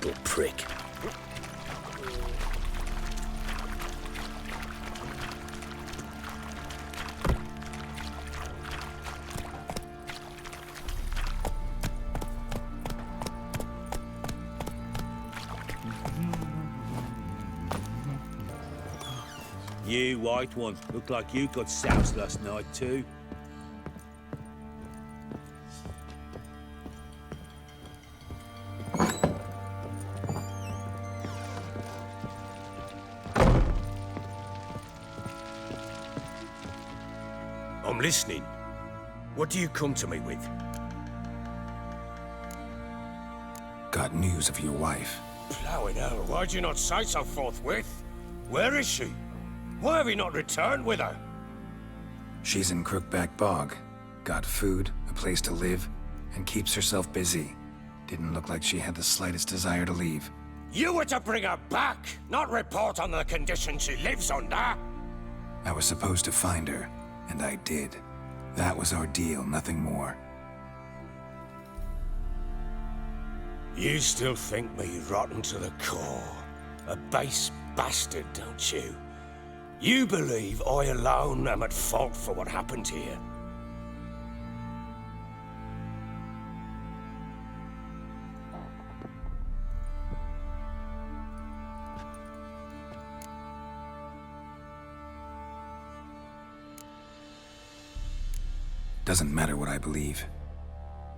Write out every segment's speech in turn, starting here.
little prick. You white one, look like you got soused last night too. I'm listening. What do you come to me with? Got news of your wife. Plowing hell, why'd you not say so forthwith? Where is she? Why have you not returned with her? She's in Crookback Bog. Got food, a place to live, and keeps herself busy. Didn't look like she had the slightest desire to leave. You were to bring her back, not report on the conditions she lives under. I was supposed to find her, and I did. That was our deal, nothing more. You still think me rotten to the core. A base bastard, don't you? You believe I alone am at fault for what happened here. Doesn't matter what I believe.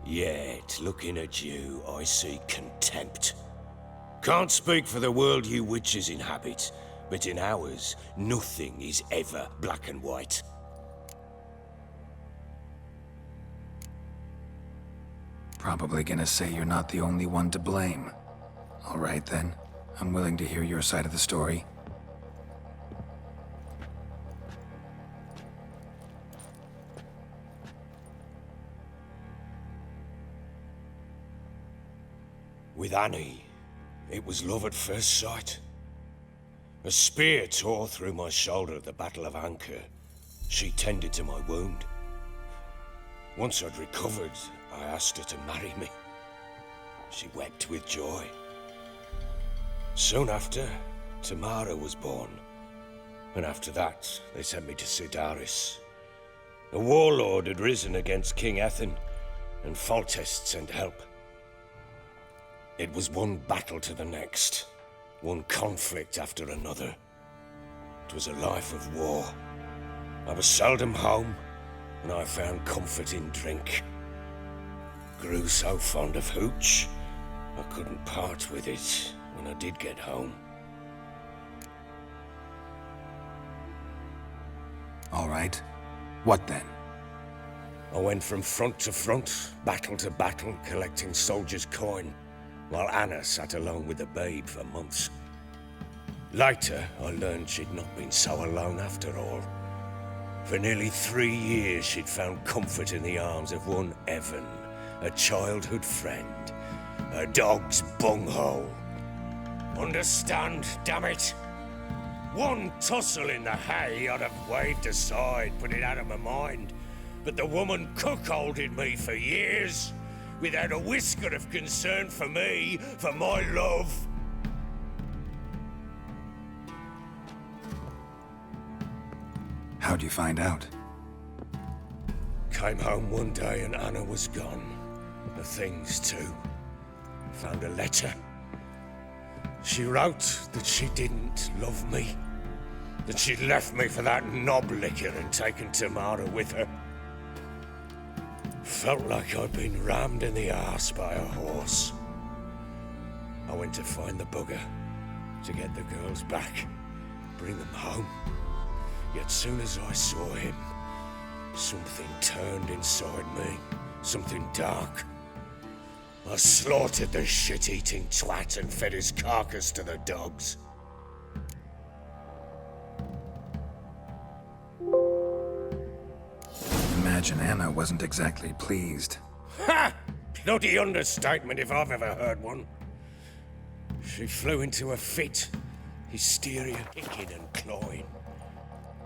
Yet, looking at you, I see contempt. Can't speak for the world you witches inhabit, but in ours, nothing is ever black and white. Probably gonna say you're not the only one to blame. All right then, I'm willing to hear your side of the story. With Annie, it was love at first sight. A spear tore through my shoulder at the Battle of Anchor. She tended to my wound. Once I'd recovered, I asked her to marry me. She wept with joy. Soon after, Tamara was born. And after that, they sent me to Sidaris. A warlord had risen against King Ethan, and Foltest sent help. It was one battle to the next, one conflict after another. It was a life of war. I was seldom home, and I found comfort in drink. Grew so fond of hooch, I couldn't part with it when I did get home. All right. What then? I went from front to front, battle to battle, collecting soldiers' coin, while Anna sat alone with the babe for months. Later, I learned she'd not been so alone after all. For nearly 3 years, she'd found comfort in the arms of one Evan, a childhood friend, a dog's bunghole. Understand, damn it? One tussle in the hay I'd have waved aside, put it out of my mind. But the woman cuckolded me for years, without a whisker of concern for me, for my love. How'd you find out? Came home one day and Anna was gone. The things too. Found a letter. She wrote that she didn't love me. That she'd left me for that knob licker and taken Tamara with her. Felt like I'd been rammed in the arse by a horse. I went to find the bugger, to get the girls back, bring them home. Yet soon as I saw him, something turned inside me, something dark. I slaughtered the shit-eating twat and fed his carcass to the dogs. Imagine Anna wasn't exactly pleased. Ha! Bloody understatement if I've ever heard one. She flew into a fit, hysteria, kicking and clawing.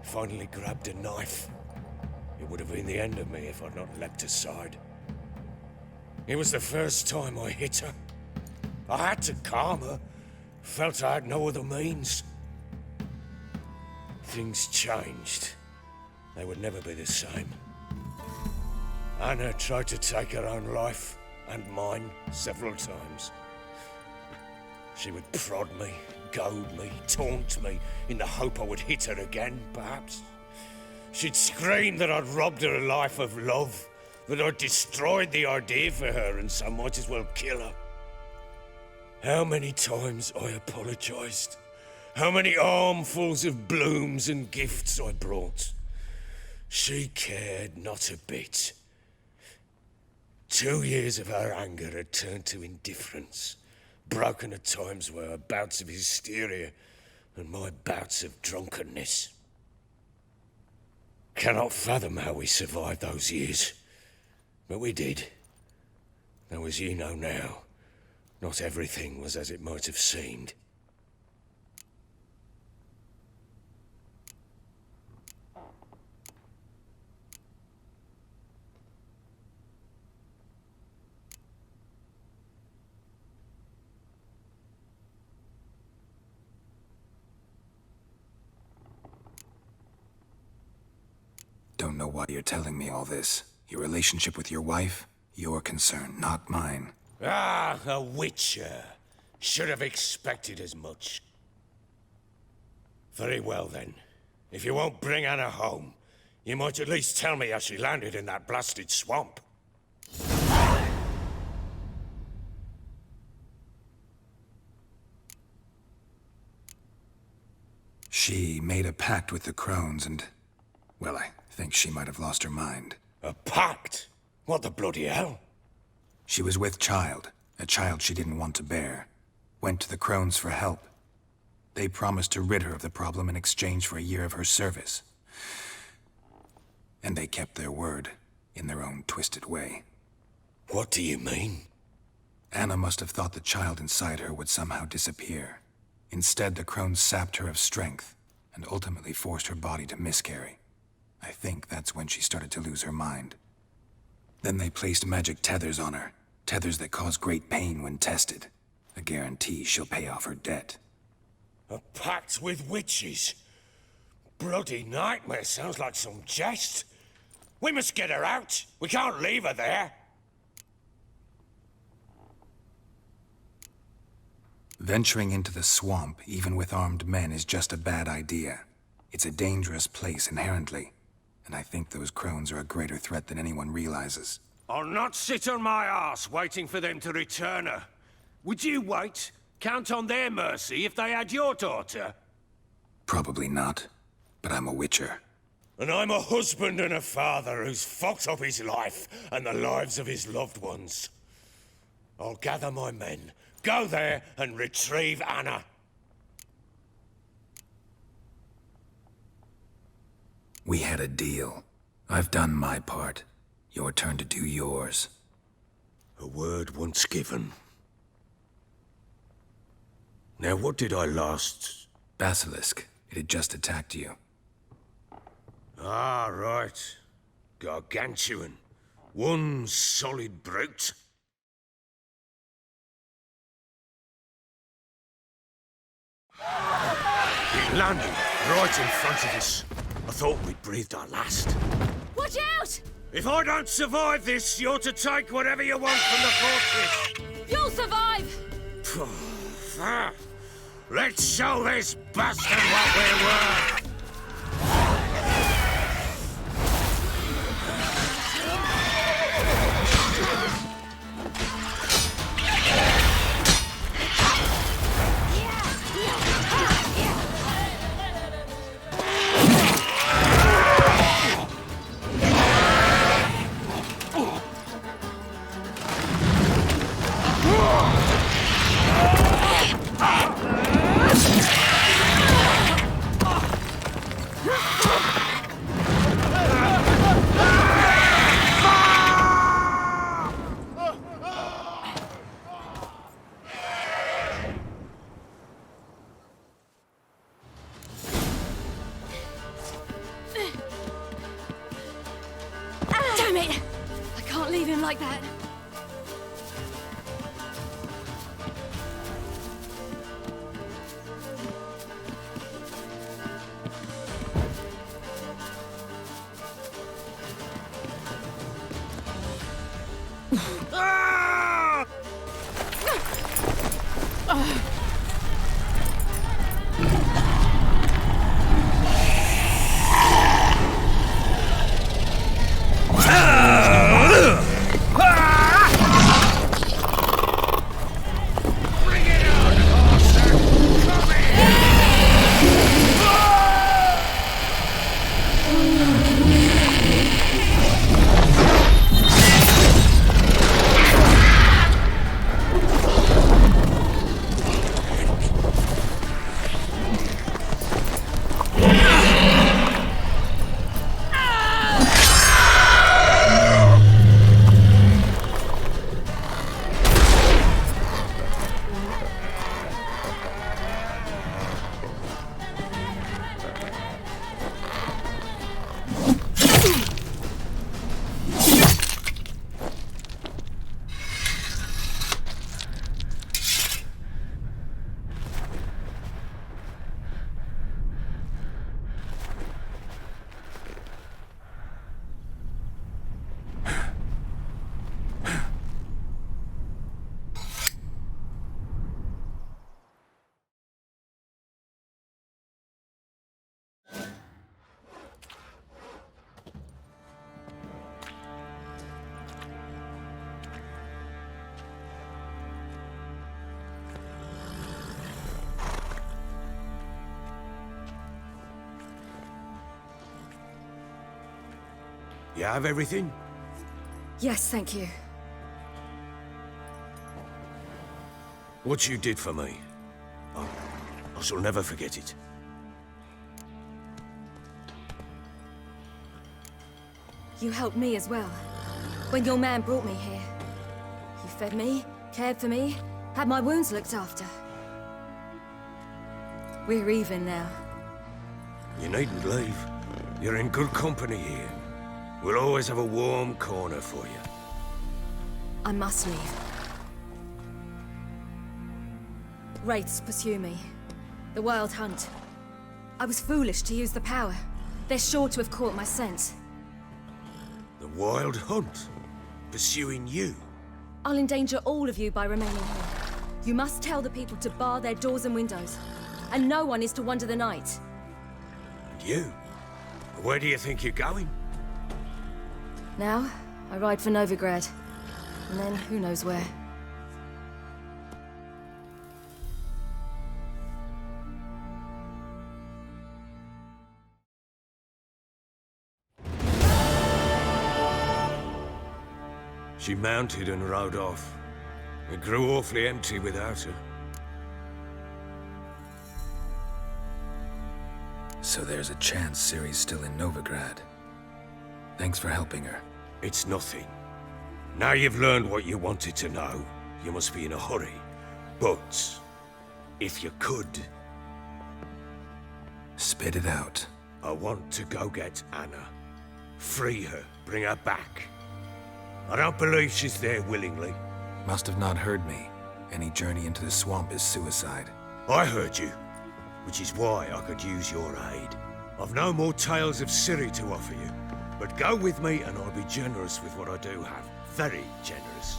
Finally grabbed a knife. It would have been the end of me if I'd not leapt aside. It was the first time I hit her. I had to calm her. Felt I had no other means. Things changed. They would never be the same. Anna tried to take her own life, and mine, several times. She would prod me, goad me, taunt me, in the hope I would hit her again, perhaps. She'd scream that I'd robbed her life of love, that I'd destroyed the idea for her, and so might as well kill her. How many times I apologized. How many armfuls of blooms and gifts I brought. She cared not a bit. 2 years of her anger had turned to indifference, broken at times by her bouts of hysteria and my bouts of drunkenness. Cannot fathom how we survived those years, but we did. Though, as you know now, not everything was as it might have seemed. Don't know why you're telling me all this. Your relationship with your wife? Your concern, not mine. Ah, a witcher. Should have expected as much. Very well then. If you won't bring Anna home, you might at least tell me how she landed in that blasted swamp. She made a pact with the crones and... well, I think she might have lost her mind. A pact? What the bloody hell? She was with child, a child she didn't want to bear. Went to the crones for help. They promised to rid her of the problem in exchange for a year of her service. And they kept their word, in their own twisted way. What do you mean? Anna must have thought the child inside her would somehow disappear. Instead, the crones sapped her of strength, and ultimately forced her body to miscarry. I think that's when she started to lose her mind. Then they placed magic tethers on her, tethers that cause great pain when tested. A guarantee she'll pay off her debt. A pact with witches? Bloody nightmare, sounds like some jest. We must get her out. We can't leave her there. Venturing into the swamp, even with armed men, is just a bad idea. It's a dangerous place inherently. And I think those crones are a greater threat than anyone realizes. I'll not sit on my arse waiting for them to return her. Would you wait? Count on their mercy if they had your daughter? Probably not, but I'm a witcher. And I'm a husband and a father who's fucked up his life and the lives of his loved ones. I'll gather my men, go there and retrieve Anna. We had a deal. I've done my part. Your turn to do yours. A word once given. Now what did I last... Basilisk. It had just attacked you. Ah, right. Gargantuan. One solid brute. It landed right in front of us. I thought we'd breathed our last. Watch out! If I don't survive this, you're to take whatever you want from the fortress. You'll survive! Let's show this bastard what we're worth. Damn it! I can't leave him like that. You have everything? Yes, thank you. What you did for me, I shall never forget it. You helped me as well. When your man brought me here. You fed me, cared for me, had my wounds looked after. We're even now. You needn't leave. You're in good company here. We'll always have a warm corner for you. I must leave. Wraiths pursue me. The wild hunt. I was foolish to use the power. They're sure to have caught my scent. The wild hunt? Pursuing you? I'll endanger all of you by remaining here. You must tell the people to bar their doors and windows. And no one is to wander the night. And you? Where do you think you're going? Now, I ride for Novigrad. And then, who knows where. She mounted and rode off. It grew awfully empty without her. So there's a chance Ciri's still in Novigrad. Thanks for helping her. It's nothing. Now you've learned what you wanted to know, you must be in a hurry. But, if you could... Spit it out. I want to go get Anna. Free her, bring her back. I don't believe she's there willingly. Must have not heard me. Any journey into the swamp is suicide. I heard you, which is why I could use your aid. I've no more tales of Ciri to offer you, but go with me and I'll be generous with what I do have. Very generous.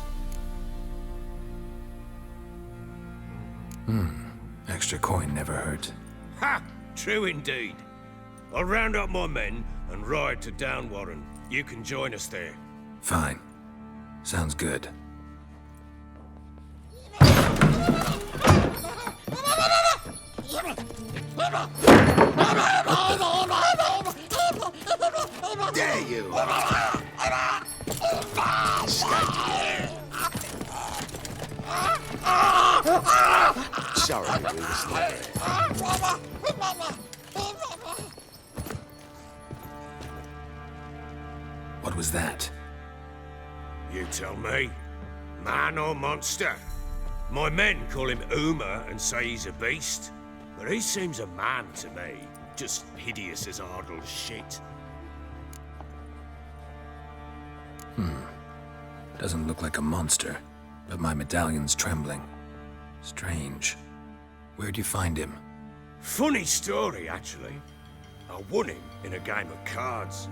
Extra coin never hurt. Ha! True indeed. I'll round up my men and ride to Downwarren. You can join us there. Fine. Sounds good. There you Sorry, we was there. What was that? You tell me. Man or monster? My men call him Uma and say he's a beast, but he seems a man to me. Just hideous as Ardle's shit. Doesn't look like a monster, but my medallion's trembling. Strange. Where'd you find him? Funny story, actually. I won him in a game of cards.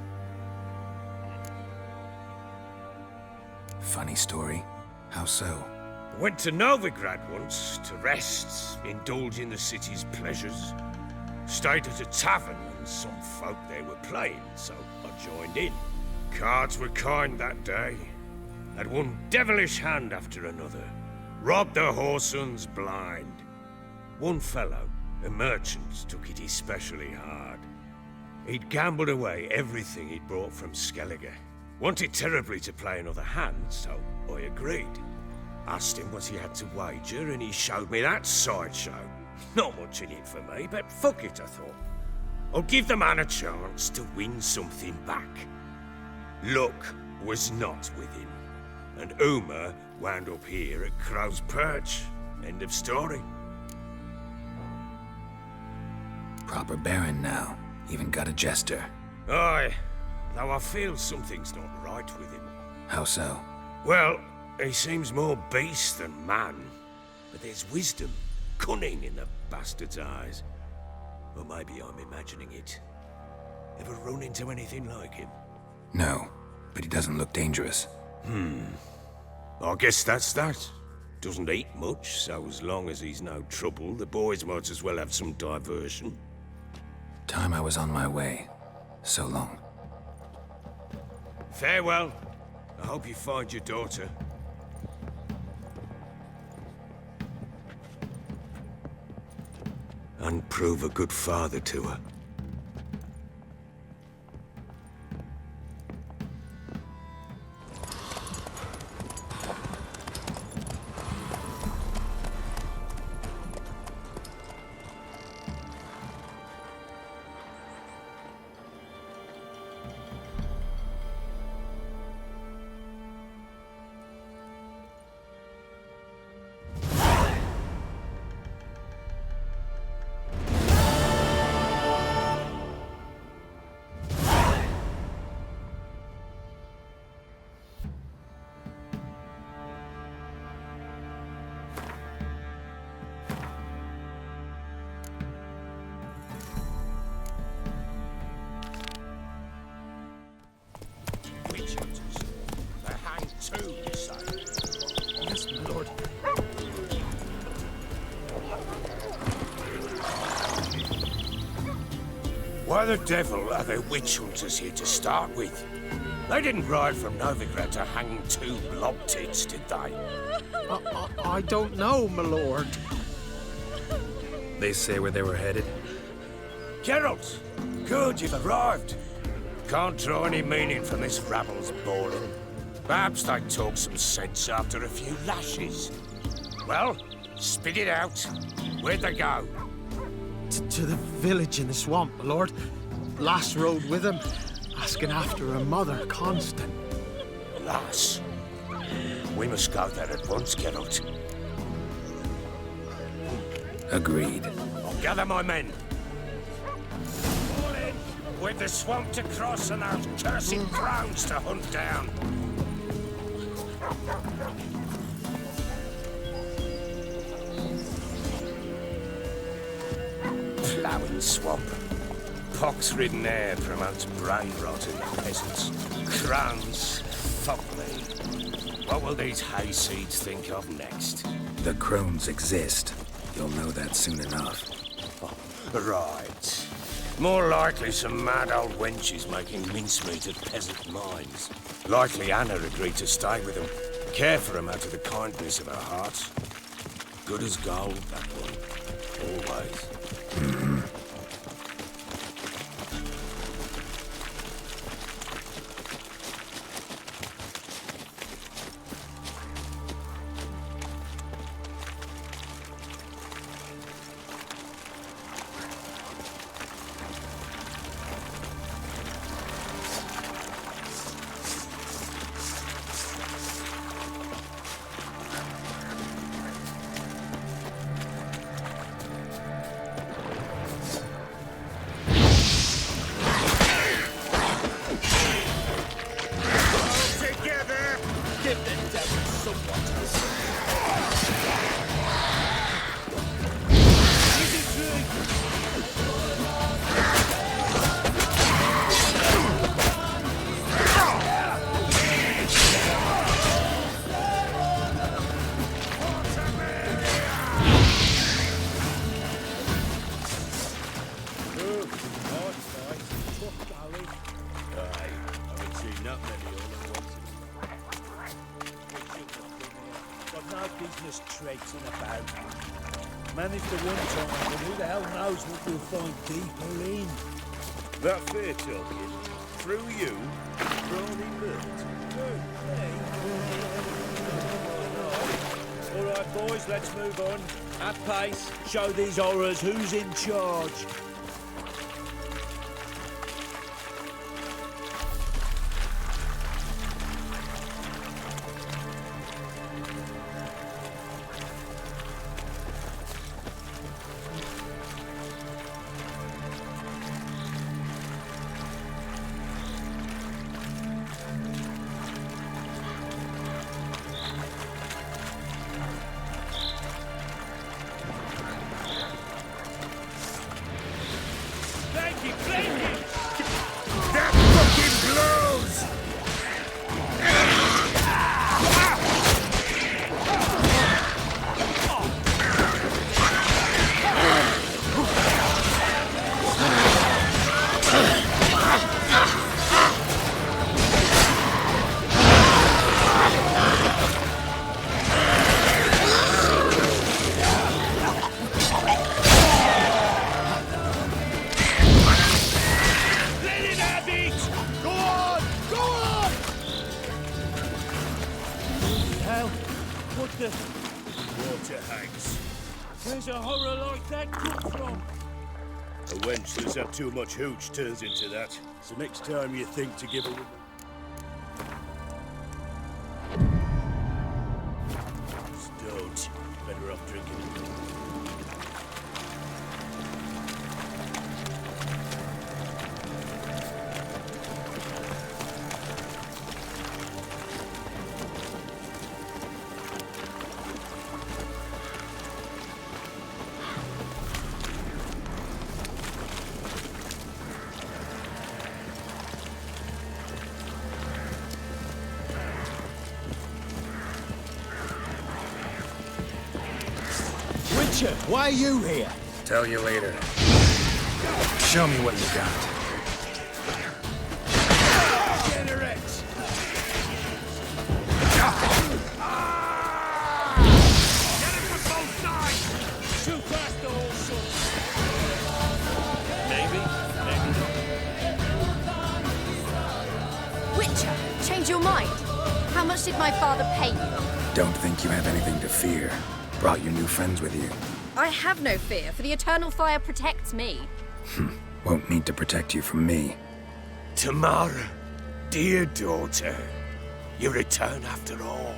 Funny story. How so? Went to Novigrad once to rest, indulge in the city's pleasures. Stayed at a tavern and some folk there were playing, so I joined in. Cards were kind that day. Had one devilish hand after another. Robbed the whoresun's blind. One fellow, a merchant, took it especially hard. He'd gambled away everything he'd brought from Skellige. Wanted terribly to play another hand, so I agreed. Asked him what he had to wager, and he showed me that sideshow. Not much in it for me, but fuck it, I thought. I'll give the man a chance to win something back. Luck was not with him, and Uma wound up here at Crow's Perch. End of story. Proper baron now. Even got a jester. Aye, though I feel something's not right with him. How so? Well, he seems more beast than man, but there's wisdom, cunning in the bastard's eyes. Or maybe I'm imagining it. Ever run into anything like him? No, but he doesn't look dangerous. I guess that's that. Doesn't eat much, so as long as he's no trouble, the boys might as well have some diversion. Time I was on my way. So long. Farewell. I hope you find your daughter. And prove a good father to her. Yes, my lord. Why the devil are there witch hunters here to start with? They didn't ride from Novigrad to hang two blob tits, did they? I don't know, my lord. They say where they were headed? Geralt! Good, you've arrived. Can't draw any meaning from this rabble's bawling. Perhaps they talk some sense after a few lashes. Well, spit it out. Where'd they go? To the village in the swamp, my lord. Lass rode with him, asking after her mother, Constant. Lass. We must go there at once, Geralt. Agreed. I'll gather my men. All in! With the swamp to cross and those cursed crowns to hunt down. Ploughing swamp. Pox-ridden air promotes brain rot in the peasants. Crowns, fuck me. What will these hayseeds think of next? The crones exist. You'll know that soon enough. Right. More likely some mad old wenches making mincemeat at peasant mines. Likely Anna agreed to stay with them. Care for them out of the kindness of her heart. Good as gold, that one. Always. out many all at once. Got no business traipsing about. Managed the one time, but who the hell knows what we'll find deeper in. That fair talking. Through you, Ronnie built. All right, boys, let's move on. At pace, show these horrors who's in charge. Where's a horror like that come from? A wench that's had too much hooch turns into that. So next time you think to give a woman... Don't. Better off drinking. Why are you here? Tell you later. Show me what you got. Get her X. Get him from both sides! Too fast to all sorts. Maybe not. Witcher, change your mind. How much did my father pay you? Don't think you have anything to fear. Brought your new friends with you. I have no fear, for the eternal fire protects me. Won't need to protect you from me. Tamara, dear daughter, you return after all.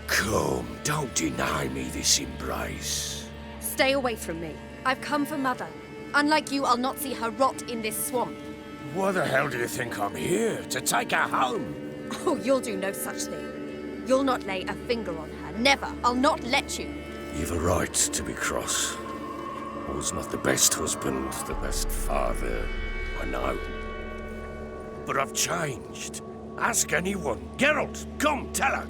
Come, don't deny me this embrace. Stay away from me. I've come for Mother. Unlike you, I'll not see her rot in this swamp. Why the hell do you think I'm here? To take her home? Oh, you'll do no such thing. You'll not lay a finger on her. Never. I'll not let you. You've a right to be cross. I was not the best husband, the best father, I know. But I've changed. Ask anyone. Geralt, come, tell her.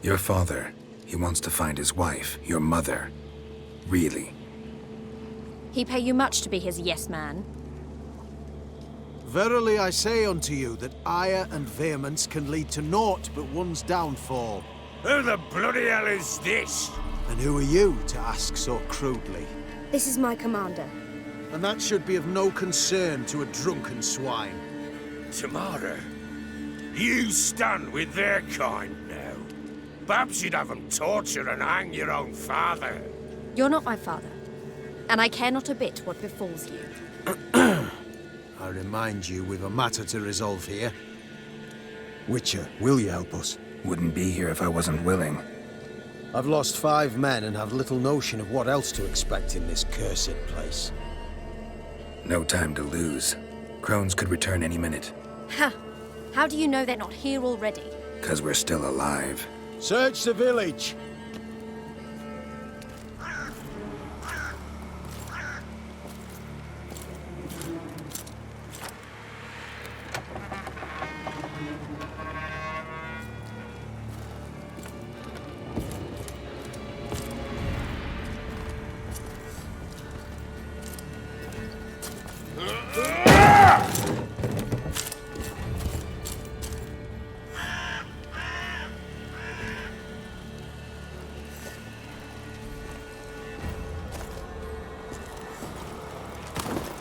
Your father, he wants to find his wife, your mother. Really. He pay you much to be his yes man. Verily I say unto you that ire and vehemence can lead to naught but one's downfall. Who the bloody hell is this? And who are you to ask so crudely? This is my commander. And that should be of no concern to a drunken swine. Tamara, you stand with their kind now. Perhaps you'd have them torture and hang your own father. You're not my father, and I care not a bit what befalls you. I remind you we've a matter to resolve here. Witcher, will you help us? Wouldn't be here if I wasn't willing. I've lost 5 men and have little notion of what else to expect in this cursed place. No time to lose. Crones could return any minute. Ha! How do you know they're not here already? 'Cause we're still alive. Search the village!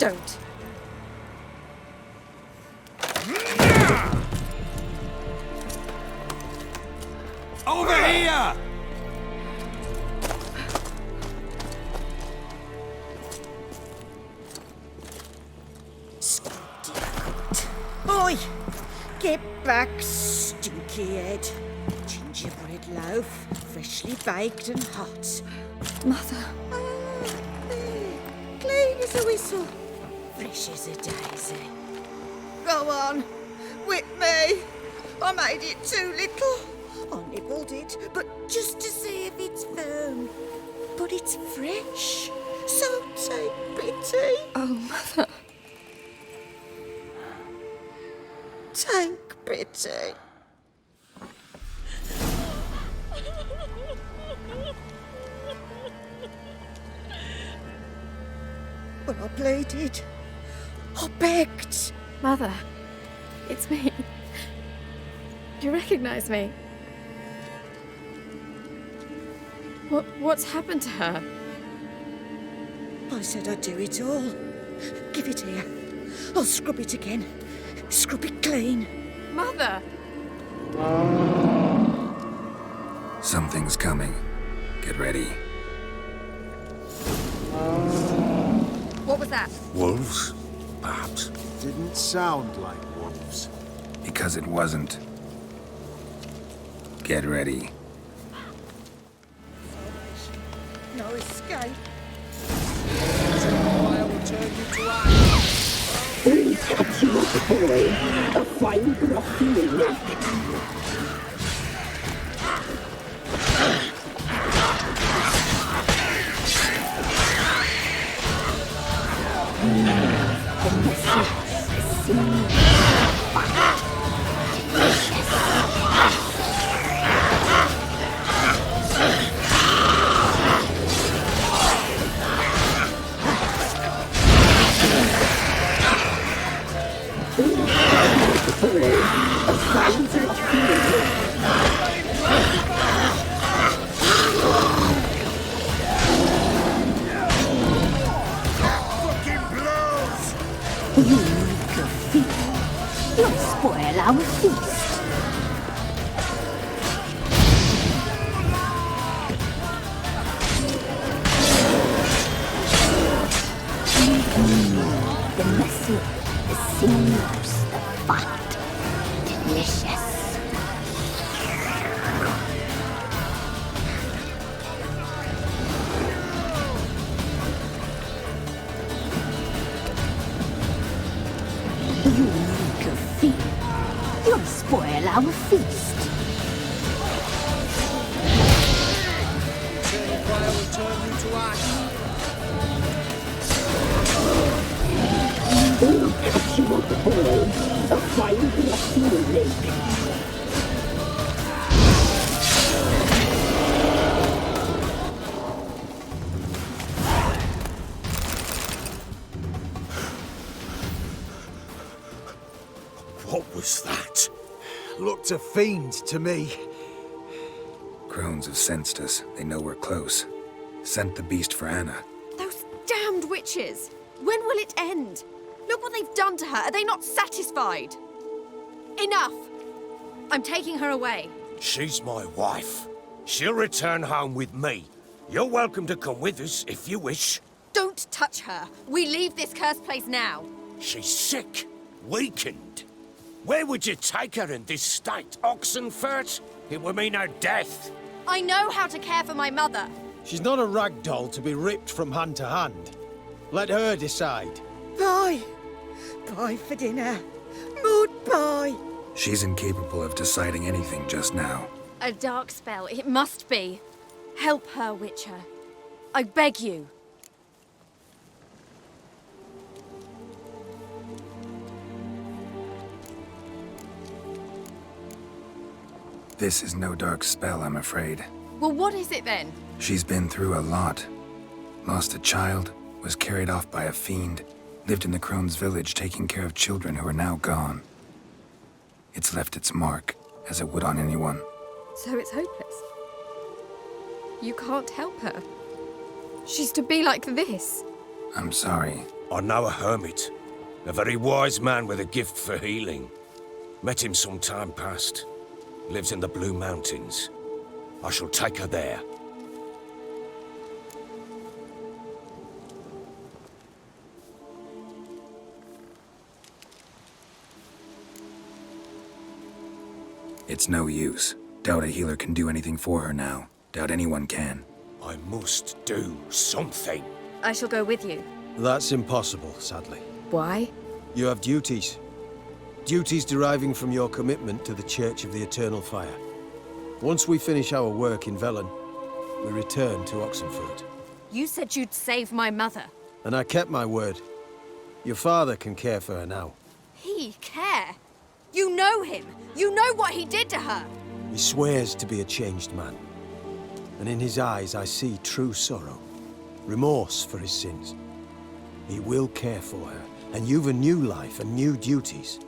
Don't. Over here! Oi! Get back, stinky head. Gingerbread loaf, freshly baked and hot. Mother. Clean as a whistle, fresh as a daisy. Go on, whip me. I made it too little. I nibbled it, but just to see if it's firm. But it's fresh, so take pity. Oh, Mother. Take pity. But I pleaded. I begged. Mother. It's me. You recognize me? What's happened to her? I said I'd do it all. Give it here. I'll scrub it again. Scrub it clean. Mother! Something's coming. Get ready. What was that? Wolves? Perhaps. Didn't sound like wolves. Because it wasn't. Get ready. No escape. I will turn you to ice. You'll spoil our feast. The messy, the sinews, the fat, delicious. You make a feast. You'll spoil our feast. I will turn you to ice. What was that? Looked a fiend to me. Crones have sensed us. They know we're close. Sent the beast for Anna. Those damned witches! When will it end? Look what they've done to her. Are they not satisfied? Enough! I'm taking her away. She's my wife. She'll return home with me. You're welcome to come with us if you wish. Don't touch her. We leave this cursed place now. She's sick, weakened. Where would you take her in this state? Oxenfurt? It would mean her death. I know how to care for my mother. She's not a rag doll to be ripped from hand to hand. Let her decide. Pie. Pie for dinner. Mud pie. She's incapable of deciding anything just now. A dark spell. It must be. Help her, Witcher. I beg you. This is no dark spell, I'm afraid. Well, what is it then? She's been through a lot. Lost a child, was carried off by a fiend, lived in the Crone's village taking care of children who are now gone. It's left its mark, as it would on anyone. So it's hopeless. You can't help her. She's to be like this. I'm sorry. I know a hermit, a very wise man with a gift for healing. Met him some time past. Lives in the Blue Mountains. I shall take her there. It's no use. Doubt a healer can do anything for her now. Doubt anyone can. I must do something. I shall go with you. That's impossible, sadly. Why? You have duties. Duties deriving from your commitment to the Church of the Eternal Fire. Once we finish our work in Velen, we return to Oxenford. You said you'd save my mother. And I kept my word. Your father can care for her now. He care? You know him. You know what he did to her. He swears to be a changed man. And in his eyes I see true sorrow. Remorse for his sins. He will care for her. And you've a new life and new duties.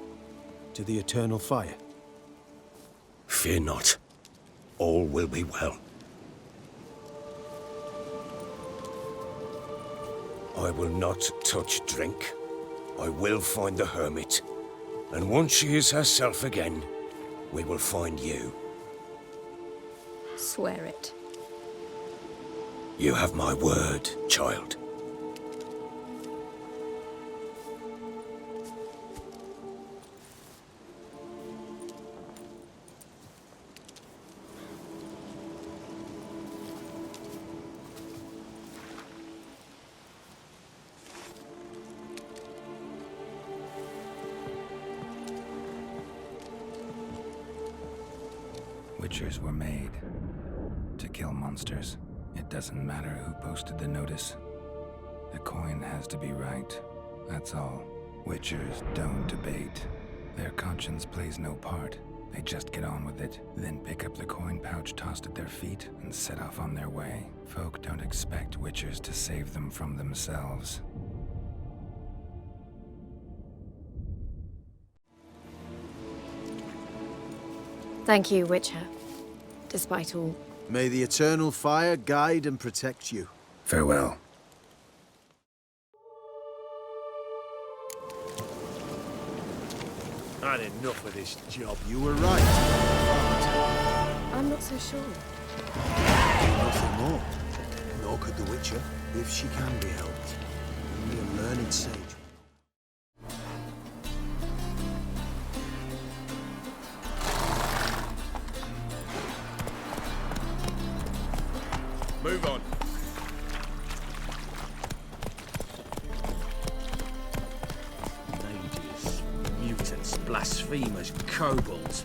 To the Eternal Fire. Fear not. All will be well. I will not touch drink. I will find the hermit. And once she is herself again, we will find you. Swear it. You have my word, child. Witchers were made to kill monsters. It doesn't matter who posted the notice. The coin has to be right. That's all. Witchers don't debate. Their conscience plays no part. They just get on with it, then pick up the coin pouch tossed at their feet and set off on their way. Folk don't expect witchers to save them from themselves. Thank you, Witcher. Despite all. May the Eternal Fire guide and protect you. Farewell. Had enough of this job. You were right. I'm not so sure. Nothing more. Nor could the Witcher, if she can be helped. Only a learned sage. Move on. Mages, mutants, blasphemers, kobolds.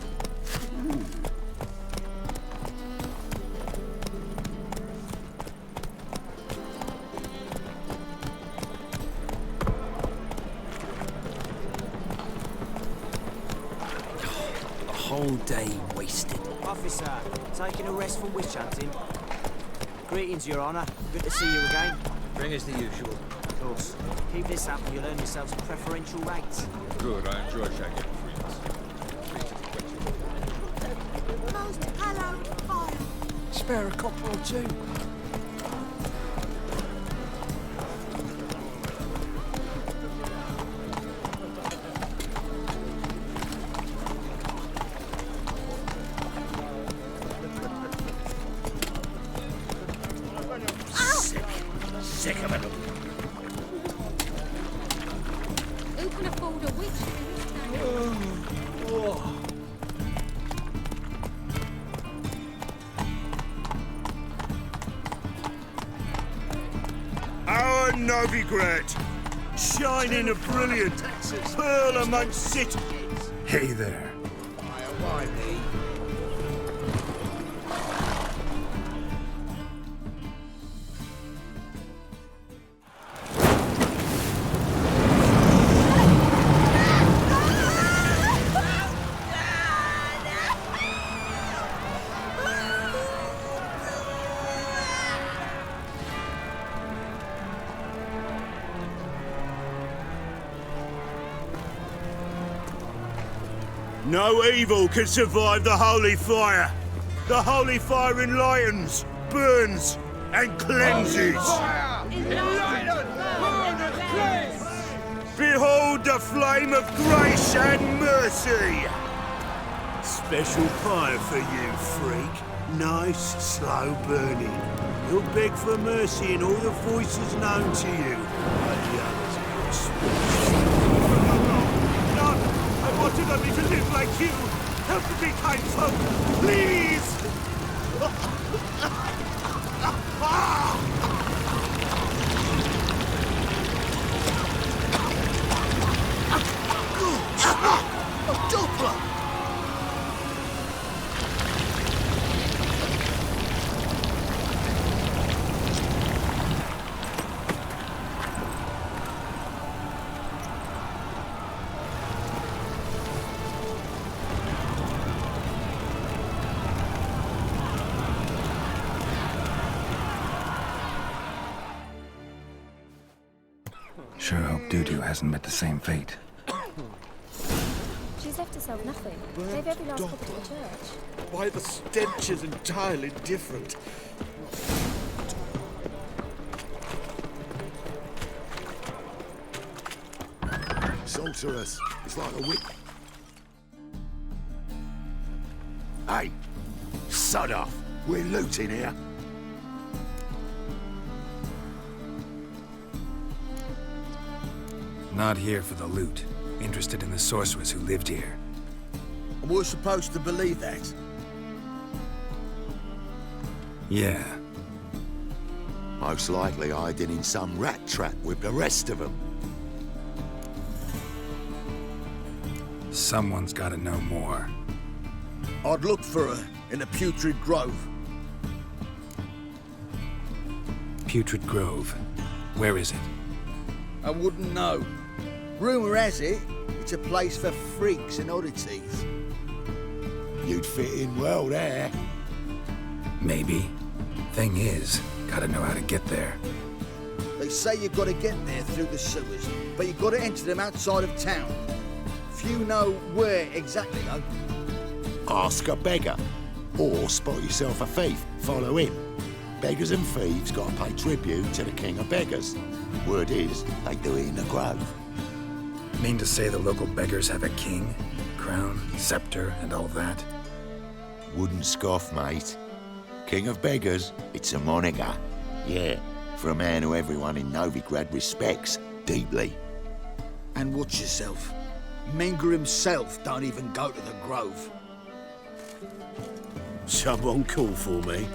A whole day wasted. Officer, taking a rest from witch hunting. Greetings, Your Honour. Good to see you again. Bring us the usual. Of course. Keep this up and you'll earn yourselves preferential rates. Good, I enjoy shagging friends. Most hallowed fire. Spare a copper or two. Sick of it. Who can afford a witch? Our Novigrad, shining and brilliant, pearl amongst cities. Hey there. Why me? No evil can survive the holy fire. The holy fire enlightens, burns, and cleanses. Behold the flame of grace and mercy! Special pie for you, freak. Nice, slow burning. You'll beg for mercy in all the voices known to you. Like the others in your speech. No, I wanted only to live like you. Help me, kind folk, please! A doppler! Sure hope Dudu hasn't met the same fate. She's left herself nothing. Gave every last copper to the church. Why, the stench is entirely different. Sorceress. It's like a witch. Hey! Sod off! We're looting here. Not here for the loot. Interested in the sorceress who lived here. And we're supposed to believe that. Yeah. Most likely hiding in some rat trap with the rest of them. Someone's gotta know more. I'd look for her in the Putrid Grove. Putrid Grove. Where is it? I wouldn't know. Rumour has it, it's a place for freaks and oddities. You'd fit in well there. Maybe. Thing is, gotta know how to get there. They say you've got to get there through the sewers, but you've got to enter them outside of town. Few know where exactly, though. Ask a beggar. Or spot yourself a thief, follow him. Beggars and thieves got to pay tribute to the king of beggars. Word is, they do it in the grove. Mean to say the local beggars have a king, crown, scepter, and all that? Wouldn't scoff, mate. King of beggars, it's a moniker. Yeah, for a man who everyone in Novigrad respects deeply. And watch yourself. Menger himself don't even go to the grove. Someone called for me.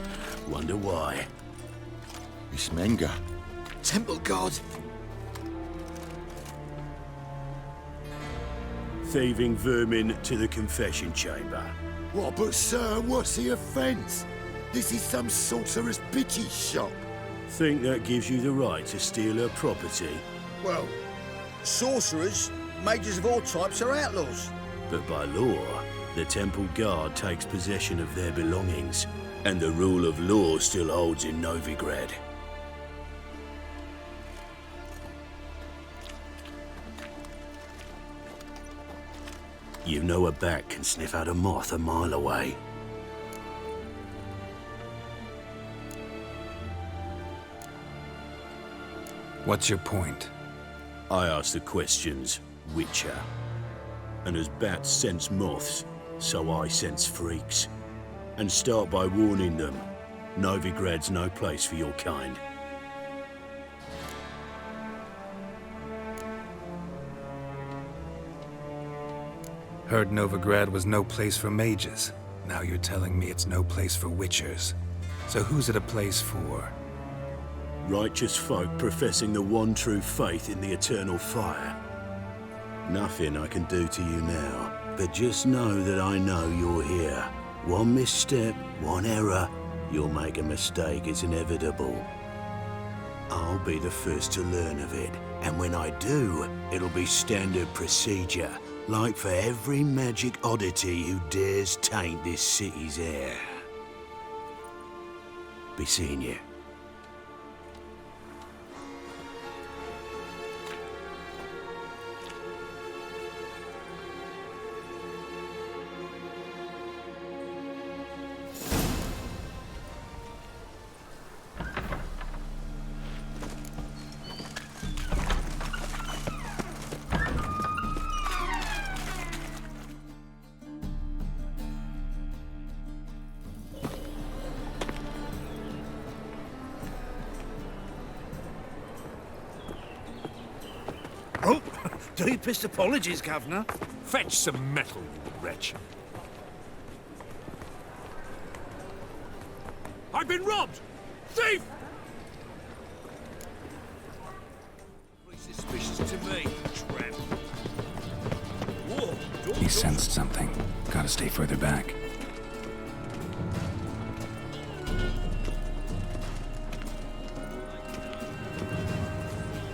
Wonder why. It's Menger. Temple God. Thieving vermin to the confession chamber. What, but sir, what's the offence? This is some sorcerer's bitchy shop. Think that gives you the right to steal her property? Well, sorcerers, mages of all types are outlaws. But by law, the temple guard takes possession of their belongings, and the rule of law still holds in Novigrad. You know a bat can sniff out a moth a mile away. What's your point? I ask the questions, Witcher. And as bats sense moths, so I sense freaks. And start by warning them, Novigrad's no place for your kind. Heard Novigrad was no place for mages. Now you're telling me it's no place for witchers. So who's it a place for? Righteous folk professing the one true faith in the eternal fire. Nothing I can do to you now, but just know that I know you're here. One misstep, one error, you'll make a mistake, it's inevitable. I'll be the first to learn of it, and when I do, it'll be standard procedure, like for every magic oddity who dares taint this city's air. Be seeing you. Oh, deepest apologies, Governor. Fetch some metal, you wretch. I've been robbed! Thief! Suspicious to me, tramp. Whoa, He sensed something. Gotta stay further back.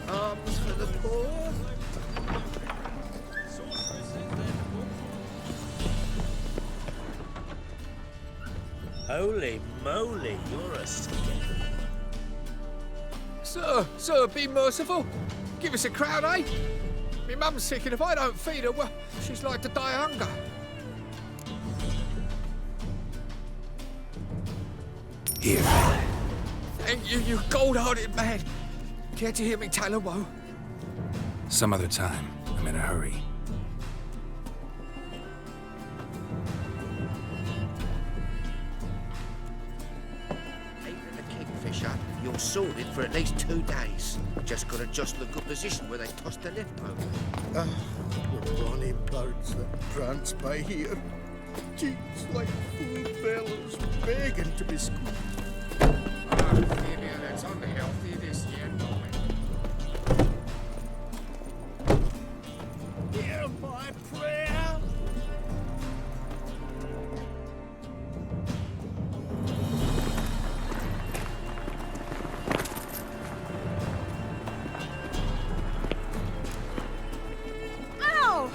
Arms for the poor. Holy moly, you're a scare. Sir, be merciful. Give us a crown, eh? My mum's sick, and if I don't feed her, well, she's like to die of hunger. Here. Thank you, you gold-hearted man. Care to hear me tell a woe? Some other time. I'm in a hurry. Even the Kingfisher, you're sorted for at least 2 days. Just got to adjust the good position where they tossed the lift over. The bonny birds that prance by here. Cheeks like full bellows begging to be squeezed. Female, that's unhealthy this year, Hear my prayer. Ow!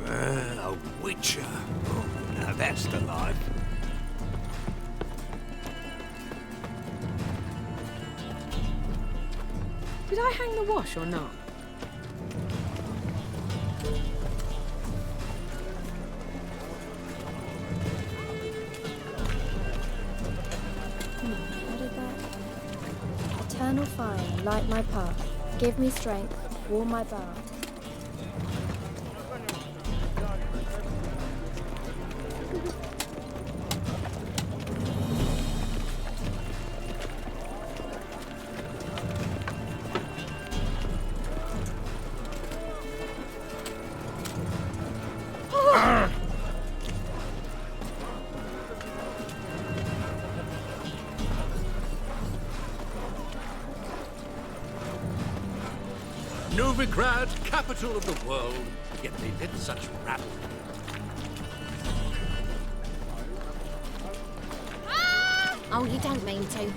A witcher. Oh, now that's the life. Did I hang the wash or not? How did that? Eternal fire, light my path. Give me strength, warm my bow. Novigrad, capital of the world, yet they did such rabble. Oh, you don't mean to.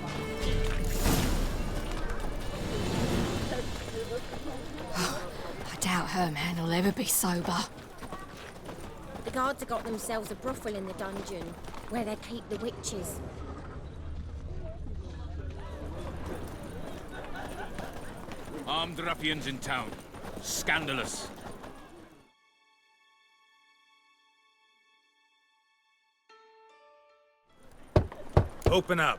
I doubt her man will ever be sober. The guards have got themselves a brothel in the dungeon, where they keep the witches. Armed ruffians in town. Scandalous. Open up.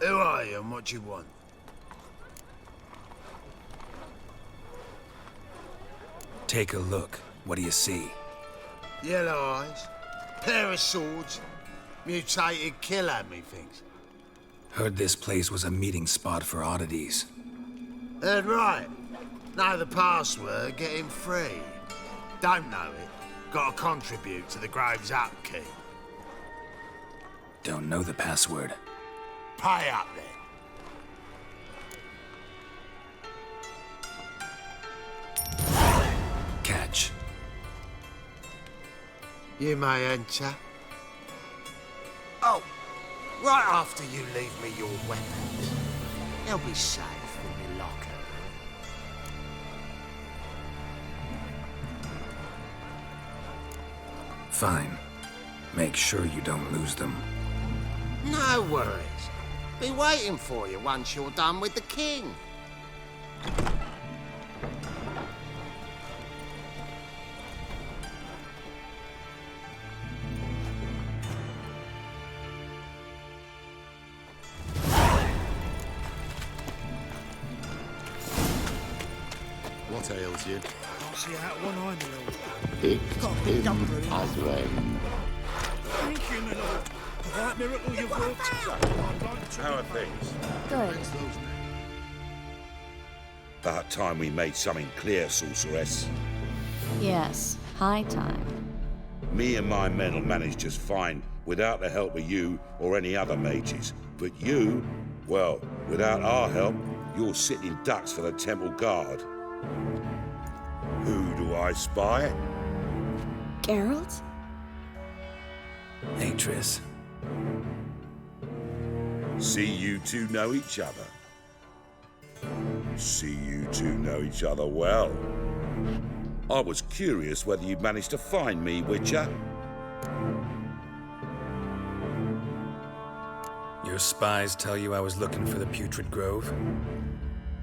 Who are you and what do you want? Take a look. What do you see? Yellow eyes, pair of swords, mutated killer, methinks. Heard this place was a meeting spot for oddities. Heard right. Know the password, get him free. Don't know it, gotta contribute to the Grove's upkeep. Don't know the password. Pay up then. Catch. You may enter. Oh, right after you leave me your weapons. They'll be safe in your locker. Fine. Make sure you don't lose them. No worries. Be waiting for you once you're done with the king. What ails you? Can't see out one eye, my lord. It's him as rain. Thank you, my lord. For that miracle you've wrought. I'd like to How are things? Good. About time we made something clear, sorceress. Yes, high time. Me and my men will manage just fine without the help of you or any other mages. But you, well, without our help, you're sitting ducks for the temple guard. Who do I spy? Geralt? Hey, Triss. See you two know each other. See you two know each other well. I was curious whether you'd managed to find me, Witcher. Your spies tell you I was looking for the Putrid Grove?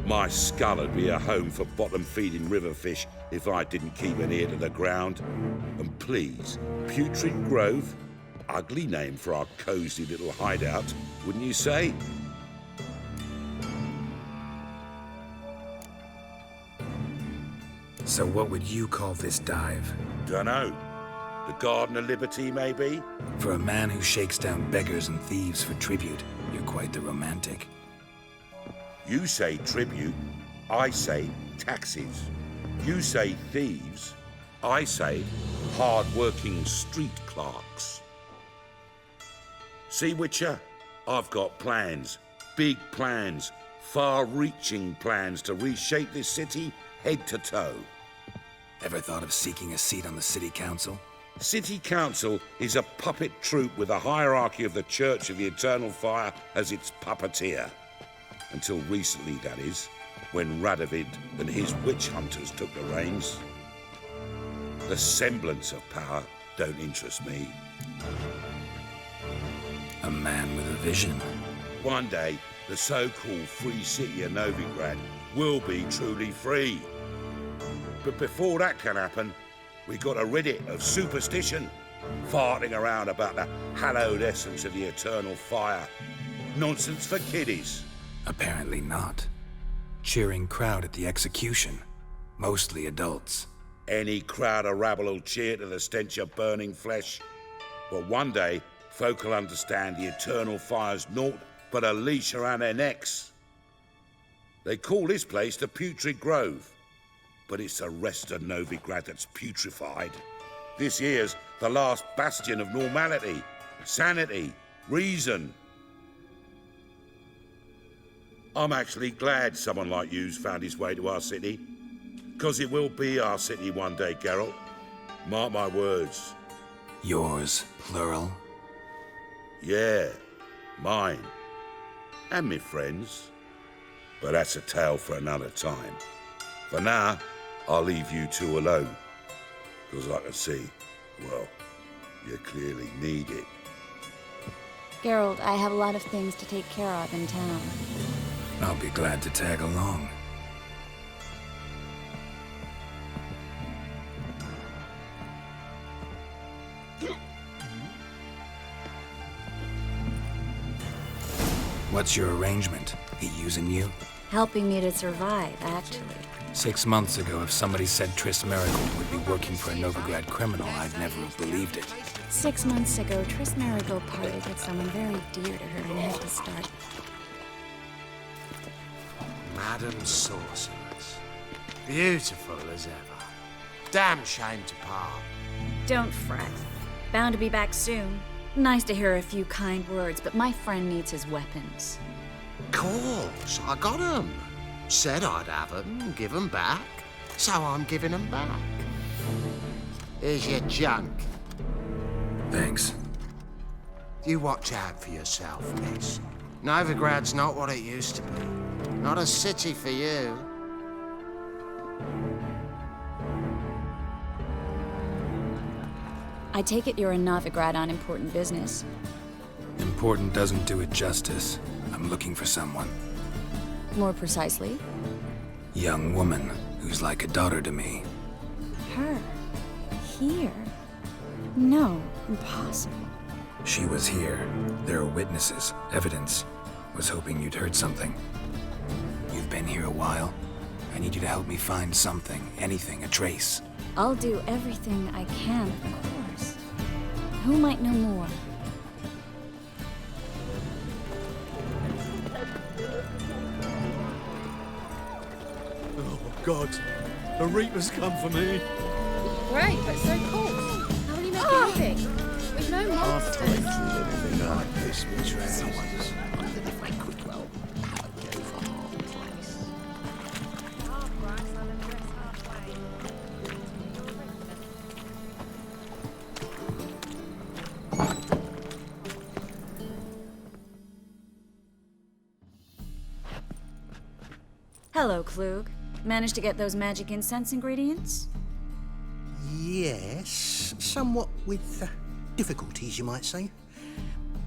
My skull'd be a home for bottom-feeding river fish if I didn't keep an ear to the ground. And please, Putrid Grove? Ugly name for our cosy little hideout, wouldn't you say? So what would you call this dive? Dunno. The Garden of Liberty, maybe? For a man who shakes down beggars and thieves for tribute, you're quite the romantic. You say tribute, I say taxes. You say thieves, I say hard-working street clerks. See, Witcher, I've got plans, big plans, far-reaching plans to reshape this city head to toe. Ever thought of seeking a seat on the city council? City Council is a puppet troupe with a hierarchy of the Church of the Eternal Fire as its puppeteer. Until recently, that is, when Radovid and his witch hunters took the reins. The semblance of power don't interest me. A man with a vision. One day, the so-called free city of Novigrad will be truly free. But before that can happen, we got to rid it of superstition, farting around about the hallowed essence of the eternal fire. Nonsense for kiddies. Apparently not. Cheering crowd at the execution. Mostly adults. Any crowd of rabble will cheer to the stench of burning flesh. But one day, folk will understand the eternal fire's naught but a leash around their necks. They call this place the Putrid Grove, but it's the rest of Novigrad that's putrefied. This here's the last bastion of normality, sanity, reason. I'm actually glad someone like you's found his way to our city, because it will be our city one day, Geralt. Mark my words. Yours, plural? Yeah, mine. And me friends. But that's a tale for another time. For now, I'll leave you two alone. Because I can see, well, you clearly need it. Geralt, I have a lot of things to take care of in town. I'll be glad to tag along. What's your arrangement? He using you? Helping me to survive, actually. 6 months ago, if somebody said Triss Marigold would be working for a Novigrad criminal, I'd never have believed it. 6 months ago, Triss Marigold parted with someone very dear to her and had to start. Madam Sorceress. Beautiful as ever. Damn shame to part. Don't fret. Bound to be back soon. Nice to hear a few kind words, but my friend needs his weapons. Course, I got 'em. Said I'd have 'em, give 'em back. So I'm giving 'em back. Here's your junk. Thanks. You watch out for yourself, miss. Novigrad's not what it used to be. Not a city for you. I take it you're a Novigrad on important business. Important doesn't do it justice. I'm looking for someone. More precisely? Young woman who's like a daughter to me. Her? Here? No, impossible. She was here. There are witnesses, evidence. Was hoping you'd heard something. You've been here a while. I need you to help me find something, anything, a trace. I'll do everything I can, of course. Who might know more? Oh, God. The Reapers come for me. Great, but so cool. How will you make a living? With no monsters. Anything like this, betrays. Hello, Klug. Managed to get those magic incense ingredients? Yes, somewhat with difficulties, you might say.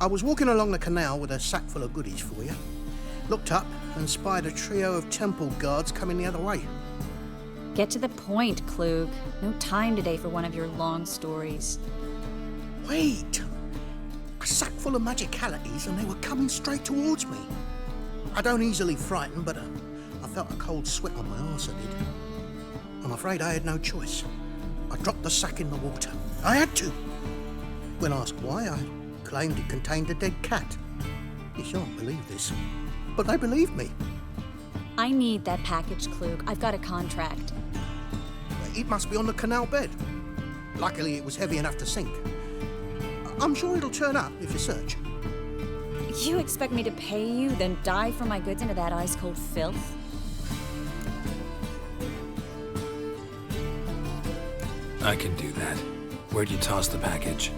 I was walking along the canal with a sack full of goodies for you. Looked up and spied a trio of temple guards coming the other way. Get to the point, Klug. No time today for one of your long stories. Wait! A sack full of magicalities and they were coming straight towards me. I don't easily frighten, but I felt a cold sweat on my arse, I did. I'm afraid I had no choice. I dropped the sack in the water. I had to. When asked why, I claimed it contained a dead cat. You shan't believe this, but they believed me. I need that package, Klug. I've got a contract. It must be on the canal bed. Luckily, it was heavy enough to sink. I'm sure it'll turn up if you search. You expect me to pay you, then dive for my goods into that ice-cold filth? I can do that. Where'd you toss the package?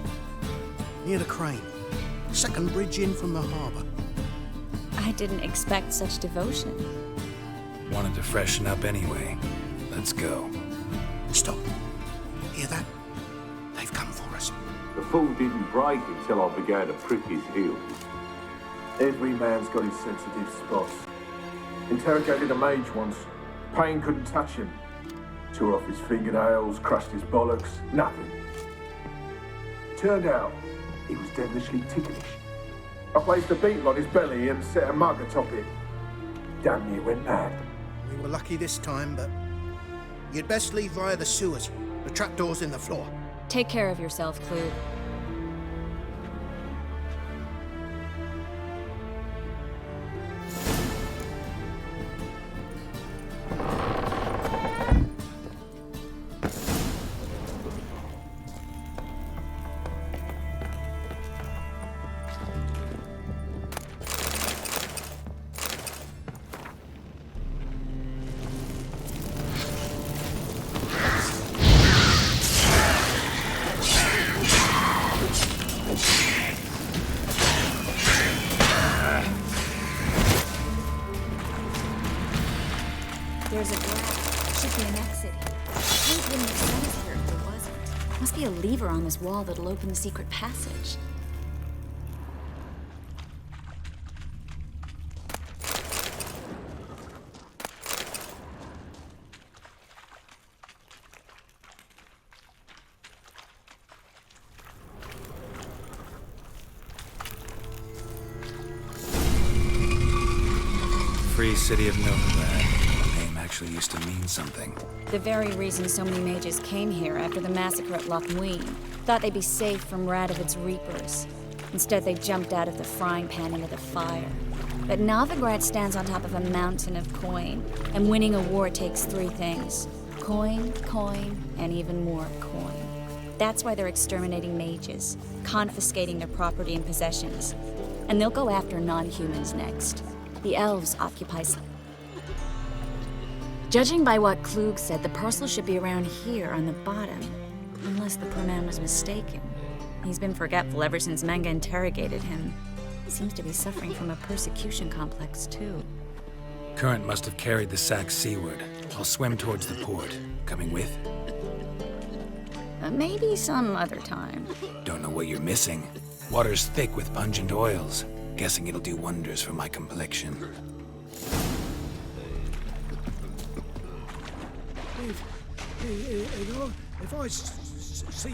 Near the crane. Second bridge in from the harbour. I didn't expect such devotion. Wanted to freshen up anyway. Let's go. Stop. Hear that? They've come for us. The fool didn't break until I began to prick his heels. Every man's got his sensitive spots. Interrogated a mage once. Pain couldn't touch him. Tore off his fingernails, crushed his bollocks, nothing. Turned out, he was devilishly ticklish. I placed a beetle on his belly and set a mug atop it. Damn near went mad. We were lucky this time, but you'd best leave via the sewers. The trapdoor's in the floor. Take care of yourself, Klug. There's a door. Should be an exit here. It wouldn't make sense here if there wasn't. Must be a lever on this wall that'll open the secret passage. Free city of Novigrad. The name actually used to mean something. The very reason so many mages came here after the massacre at Loch Muin. Thought they'd be safe from Radovid's reapers. Instead, they jumped out of the frying pan into the fire. But Novigrad stands on top of a mountain of coin, and winning a war takes three things. Coin, coin, and even more coin. That's why they're exterminating mages, confiscating their property and possessions. And they'll go after non-humans next. The elves occupy some. Judging by what Klug said, the parcel should be around here on the bottom. Unless the poor man was mistaken. He's been forgetful ever since Manga interrogated him. He seems to be suffering from a persecution complex, too. Current must have carried the sack seaward. I'll swim towards the port. Coming with? Maybe some other time. Don't know what you're missing. Water's thick with pungent oils. Guessing it'll do wonders for my complexion. If I see,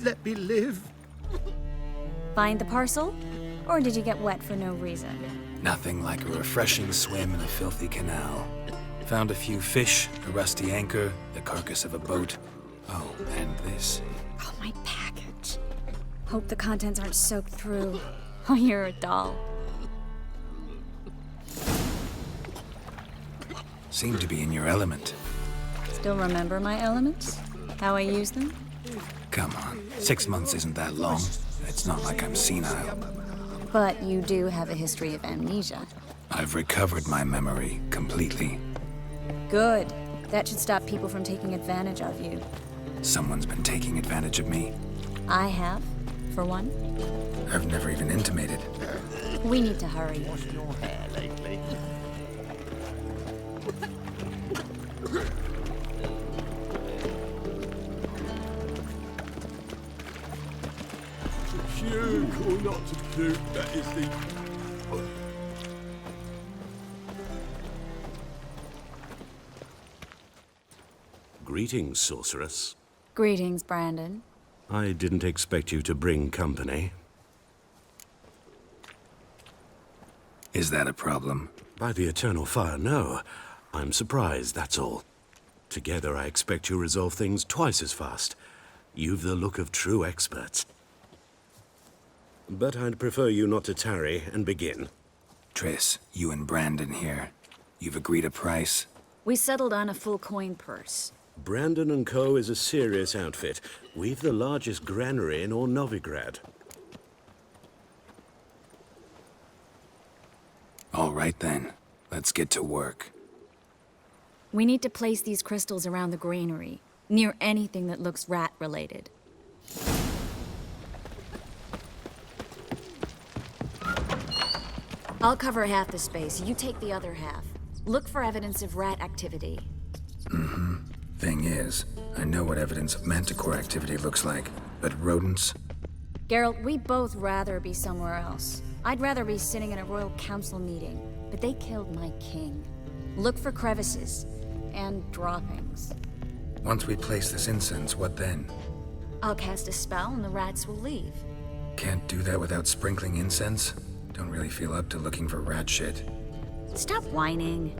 Let me live. Find the parcel? Or did you get wet for no reason? Nothing like a refreshing swim in a filthy canal. Found a few fish, a rusty anchor, the carcass of a boat. Oh, and this. Oh, my package. Hope the contents aren't soaked through. Oh, you're a doll. Seem to be in your element. Still remember my elements? How I use them? Come on, 6 months isn't that long. It's not like I'm senile. But you do have a history of amnesia. I've recovered my memory completely. Good. That should stop people from taking advantage of you. Someone's been taking advantage of me. I have, for one. I've never even intimated. We need to hurry. Washed your hair lately? Cute or not so cute, that is the... Greetings, sorceress. Greetings, Brandon. I didn't expect you to bring company. Is that a problem? By the eternal fire, no. I'm surprised, that's all. Together, I expect you resolve things twice as fast. You've the look of true experts. But I'd prefer you not to tarry and begin. Triss, you and Brandon here. You've agreed a price? We settled on a full coin purse. Brandon & Co. is a serious outfit. We've the largest granary in all Novigrad. All right then. Let's get to work. We need to place these crystals around the granary, near anything that looks rat-related. I'll cover half the space, you take the other half. Look for evidence of rat activity. Mm-hmm. Thing is, I know what evidence of manticore activity looks like, but rodents? Geralt, we'd both rather be somewhere else. I'd rather be sitting in a royal council meeting, but they killed my king. Look for crevices and droppings. Once we place this incense, what then? I'll cast a spell and the rats will leave. Can't do that without sprinkling incense? Don't really feel up to looking for rat shit. Stop whining.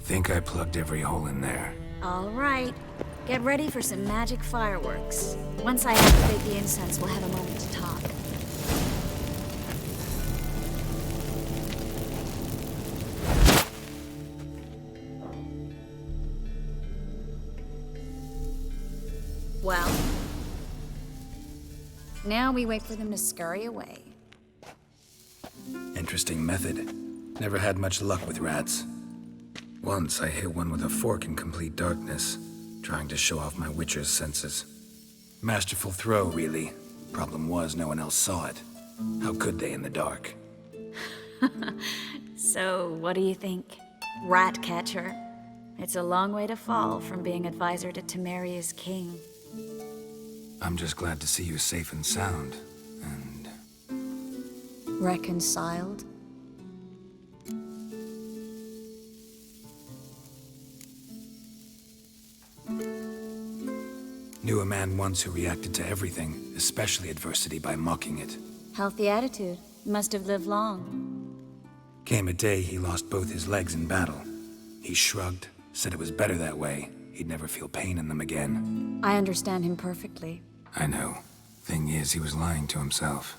Think I plugged every hole in there. All right. Get ready for some magic fireworks. Once I activate the incense, we'll have a moment to talk. Well, now we wait for them to scurry away. Interesting method. Never had much luck with rats. Once I hit one with a fork in complete darkness, trying to show off my witcher's senses. Masterful throw, really. Problem was, no one else saw it. How could they in the dark? So, what do you think? Rat catcher? It's a long way to fall from being advisor to Temeria's king. I'm just glad to see you safe and sound, and... Reconciled? Knew a man once who reacted to everything, especially adversity, by mocking it. Healthy attitude. Must have lived long. Came a day he lost both his legs in battle. He shrugged, said it was better that way. He'd never feel pain in them again. I understand him perfectly. I know. Thing is, he was lying to himself.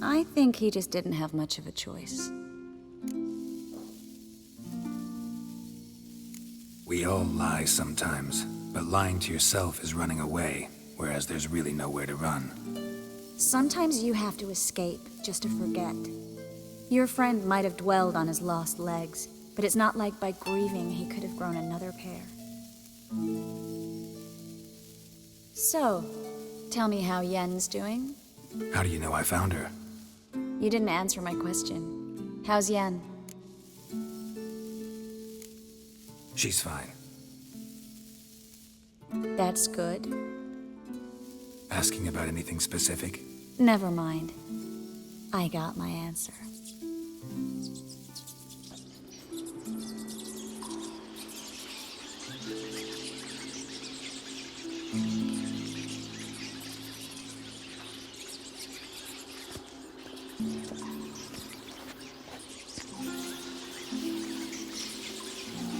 I think he just didn't have much of a choice. We all lie sometimes, but lying to yourself is running away, whereas there's really nowhere to run. Sometimes you have to escape just to forget. Your friend might have dwelled on his lost legs, but it's not like by grieving he could have grown another pair. So, tell me how Yen's doing? How do you know I found her? You didn't answer my question. How's Yen? She's fine. That's good. Asking about anything specific? Never mind. I got my answer.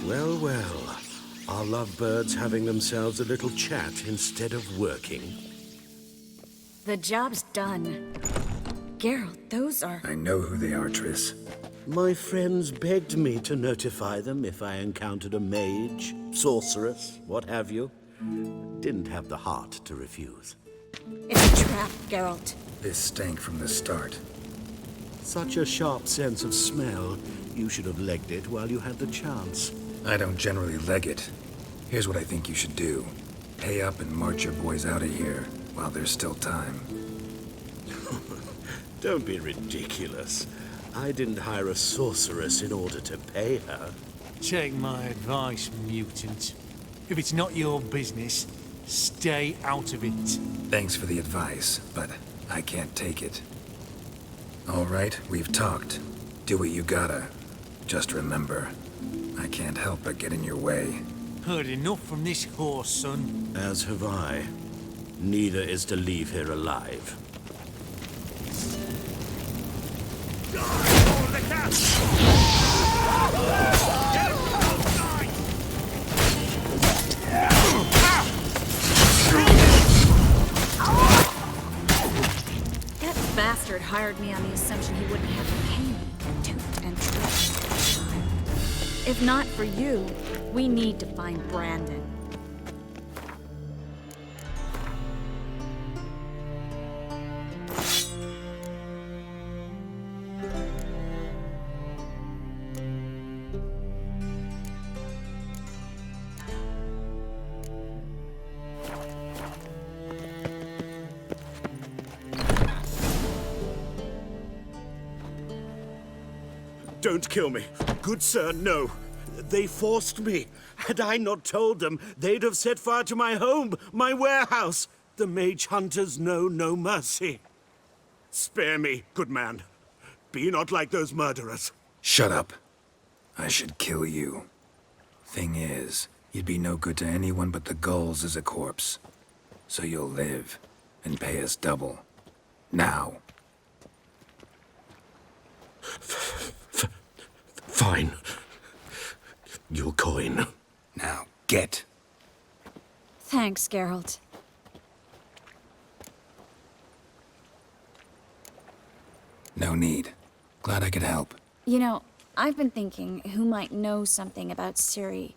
Well, well. Our lovebirds having themselves a little chat instead of working. The job's done. Geralt, those are... I know who they are, Triss. My friends begged me to notify them if I encountered a mage, sorceress, what have you. Didn't have the heart to refuse. It's a trap, Geralt. This stank from the start. Such a sharp sense of smell. You should have legged it while you had the chance. I don't generally leg it. Here's what I think you should do. Pay up and march your boys out of here while there's still time. Don't be ridiculous. I didn't hire a sorceress in order to pay her. Take my advice, mutant. If it's not your business, stay out of it. Thanks for the advice, but I can't take it. All right, we've talked. Do what you gotta. Just remember, I can't help but get in your way. Heard enough from this horse, son. As have I. Neither is to leave here alive. That bastard hired me on the assumption he wouldn't have to pay me. Toot and trust. If not for you, we need to find Brandon. Don't kill me. Good sir, no. They forced me. Had I not told them, they'd have set fire to my home, my warehouse. The mage hunters know no mercy. Spare me, good man. Be not like those murderers. Shut up. I should kill you. Thing is, you'd be no good to anyone but the gulls as a corpse. So you'll live and pay us double. Now. Fine. Your coin. Now, get. Thanks, Geralt. No need. Glad I could help. You know, I've been thinking who might know something about Ciri,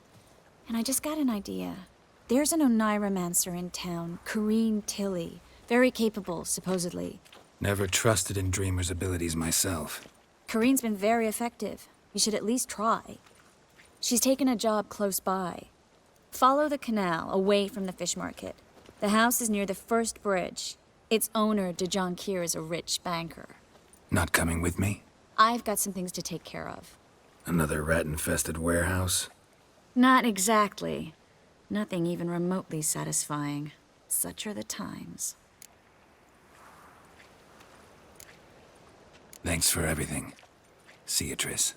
and I just got an idea. There's an oneiromancer in town, Corrine Tilly. Very capable, supposedly. Never trusted in Dreamer's abilities myself. Corrine's been very effective. You should at least try. She's taken a job close by. Follow the canal, away from the fish market. The house is near the first bridge. Its owner, de Jonquier, is a rich banker. Not coming with me? I've got some things to take care of. Another rat-infested warehouse? Not exactly. Nothing even remotely satisfying. Such are the times. Thanks for everything. See you, Triss.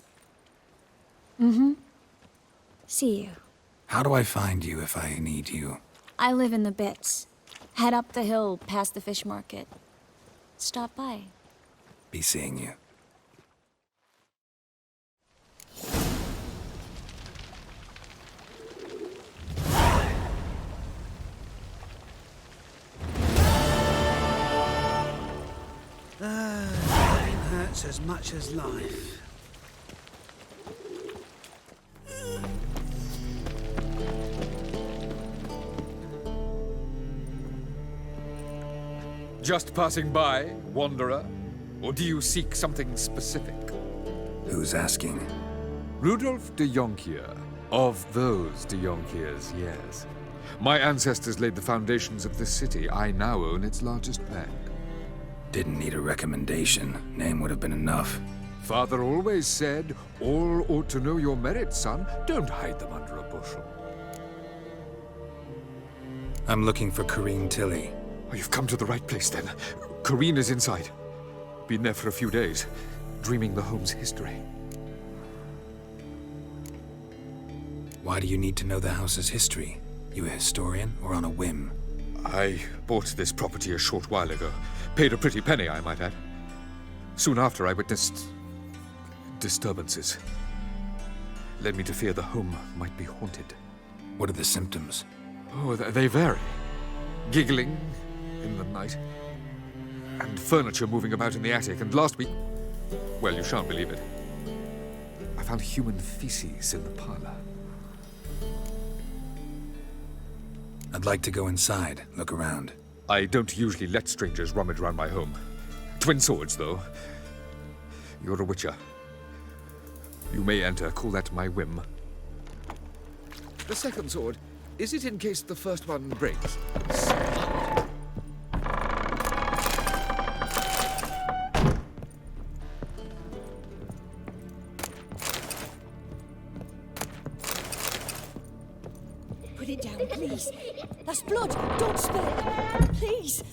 Mm-hmm. See you. How do I find you if I need you? I live in the bits. Head up the hill past the fish market. Stop by. Be seeing you. Pain hurts as much as life. Just passing by, wanderer? Or do you seek something specific? Who's asking? Rudolf de Jonkier. Of those de Jonkiers, yes. My ancestors laid the foundations of this city. I now own its largest bank. Didn't need a recommendation. Name would have been enough. Father always said, all ought to know your merits, son. Don't hide them under a bushel. I'm looking for Corrine Tilly. Oh, you've come to the right place, then. Corrine is inside. Been there for a few days, dreaming the home's history. Why do you need to know the house's history? You a historian, or on a whim? I bought this property a short while ago. Paid a pretty penny, I might add. Soon after, I witnessed disturbances. Led me to fear the home might be haunted. What are the symptoms? Oh, they vary. Giggling in the night, and furniture moving about in the attic, and last week, well, you shan't believe it, I found human feces in the parlor. I'd like to go inside, look around. I don't usually let strangers rummage around my home. Twin swords, though. You're a witcher. You may enter, call that my whim. The second sword, is it in case the first one breaks? Put it down, please. That's blood. Don't spill it. Please.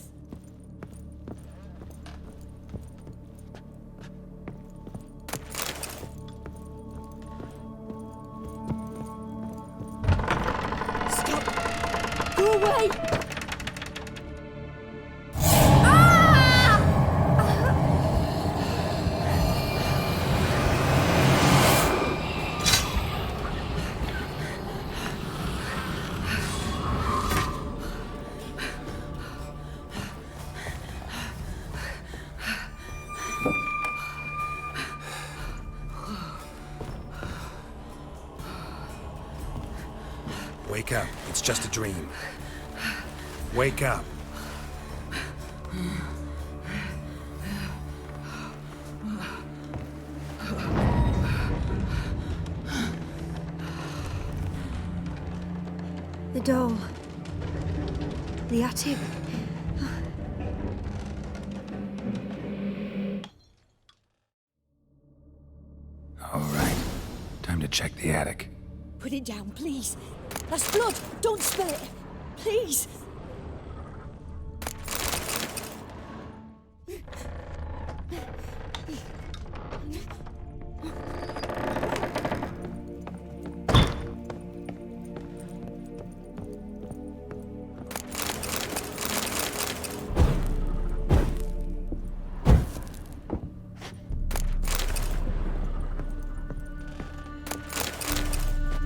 Stop. Go away. Wake up. It's just a dream. Wake up. The doll. The attic. All right. Time to check the attic. Put it down, please. That's blood. Don't spill it. Please.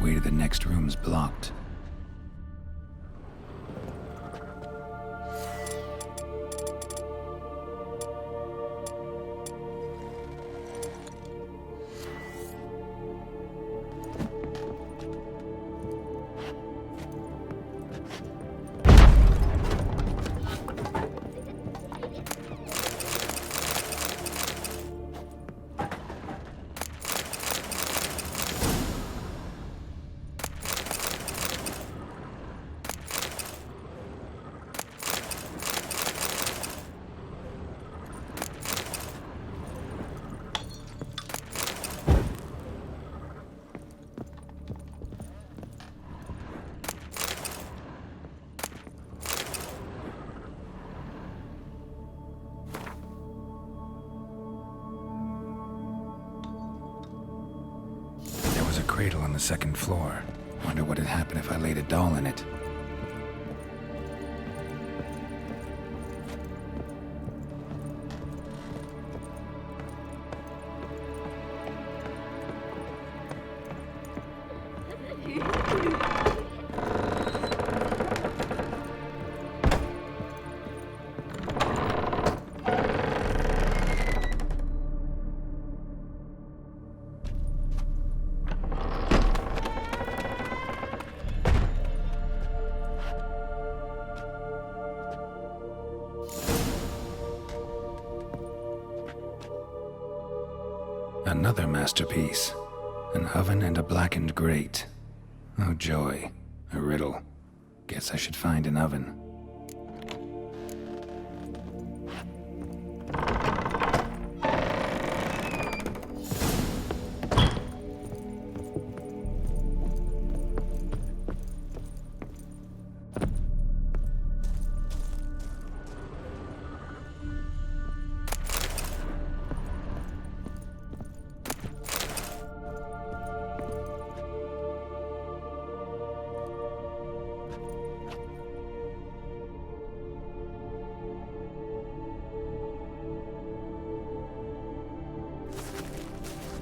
Way to the next room's blocked. Cradle on the second floor. Wonder what would happen if I laid a doll in it. Another masterpiece. An oven and a blackened grate. Oh joy. A riddle. Guess I should find an oven.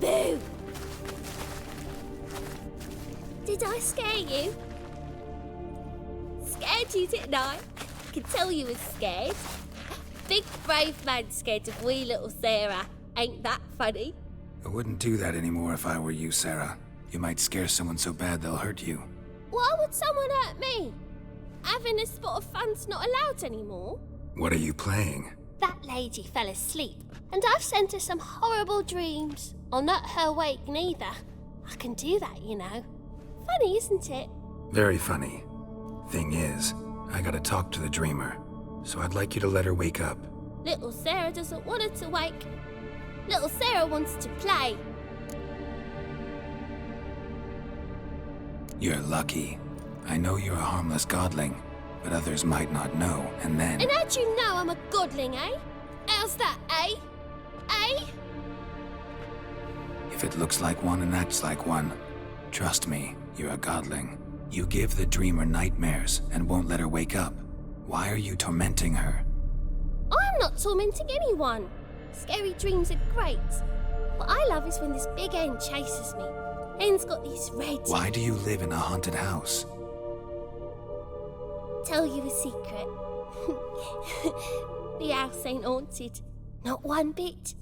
Boo! Did I scare you? Scared you, didn't I? I can tell you was scared. Big brave man scared of wee little Sarah. Ain't that funny? I wouldn't do that anymore if I were you, Sarah. You might scare someone so bad they'll hurt you. Why would someone hurt me? Having a spot of fun's not allowed anymore. What are you playing? That lady fell asleep, and I've sent her some horrible dreams. I'll not her wake neither. I can do that, you know. Funny, isn't it? Very funny. Thing is, I gotta talk to the dreamer, so I'd like you to let her wake up. Little Sarah doesn't want her to wake. Little Sarah wants to play. You're lucky. I know you're a harmless godling, but others might not know, and then... And how'd you know I'm a godling, eh? How's that, eh? Eh? If it looks like one and acts like one, trust me, you're a godling. You give the dreamer nightmares and won't let her wake up. Why are you tormenting her? I'm not tormenting anyone. Scary dreams are great. What I love is when this big hen chases me. Hen's got these red... Why do you live in a haunted house? Tell you a secret. The house ain't haunted. Not one bit.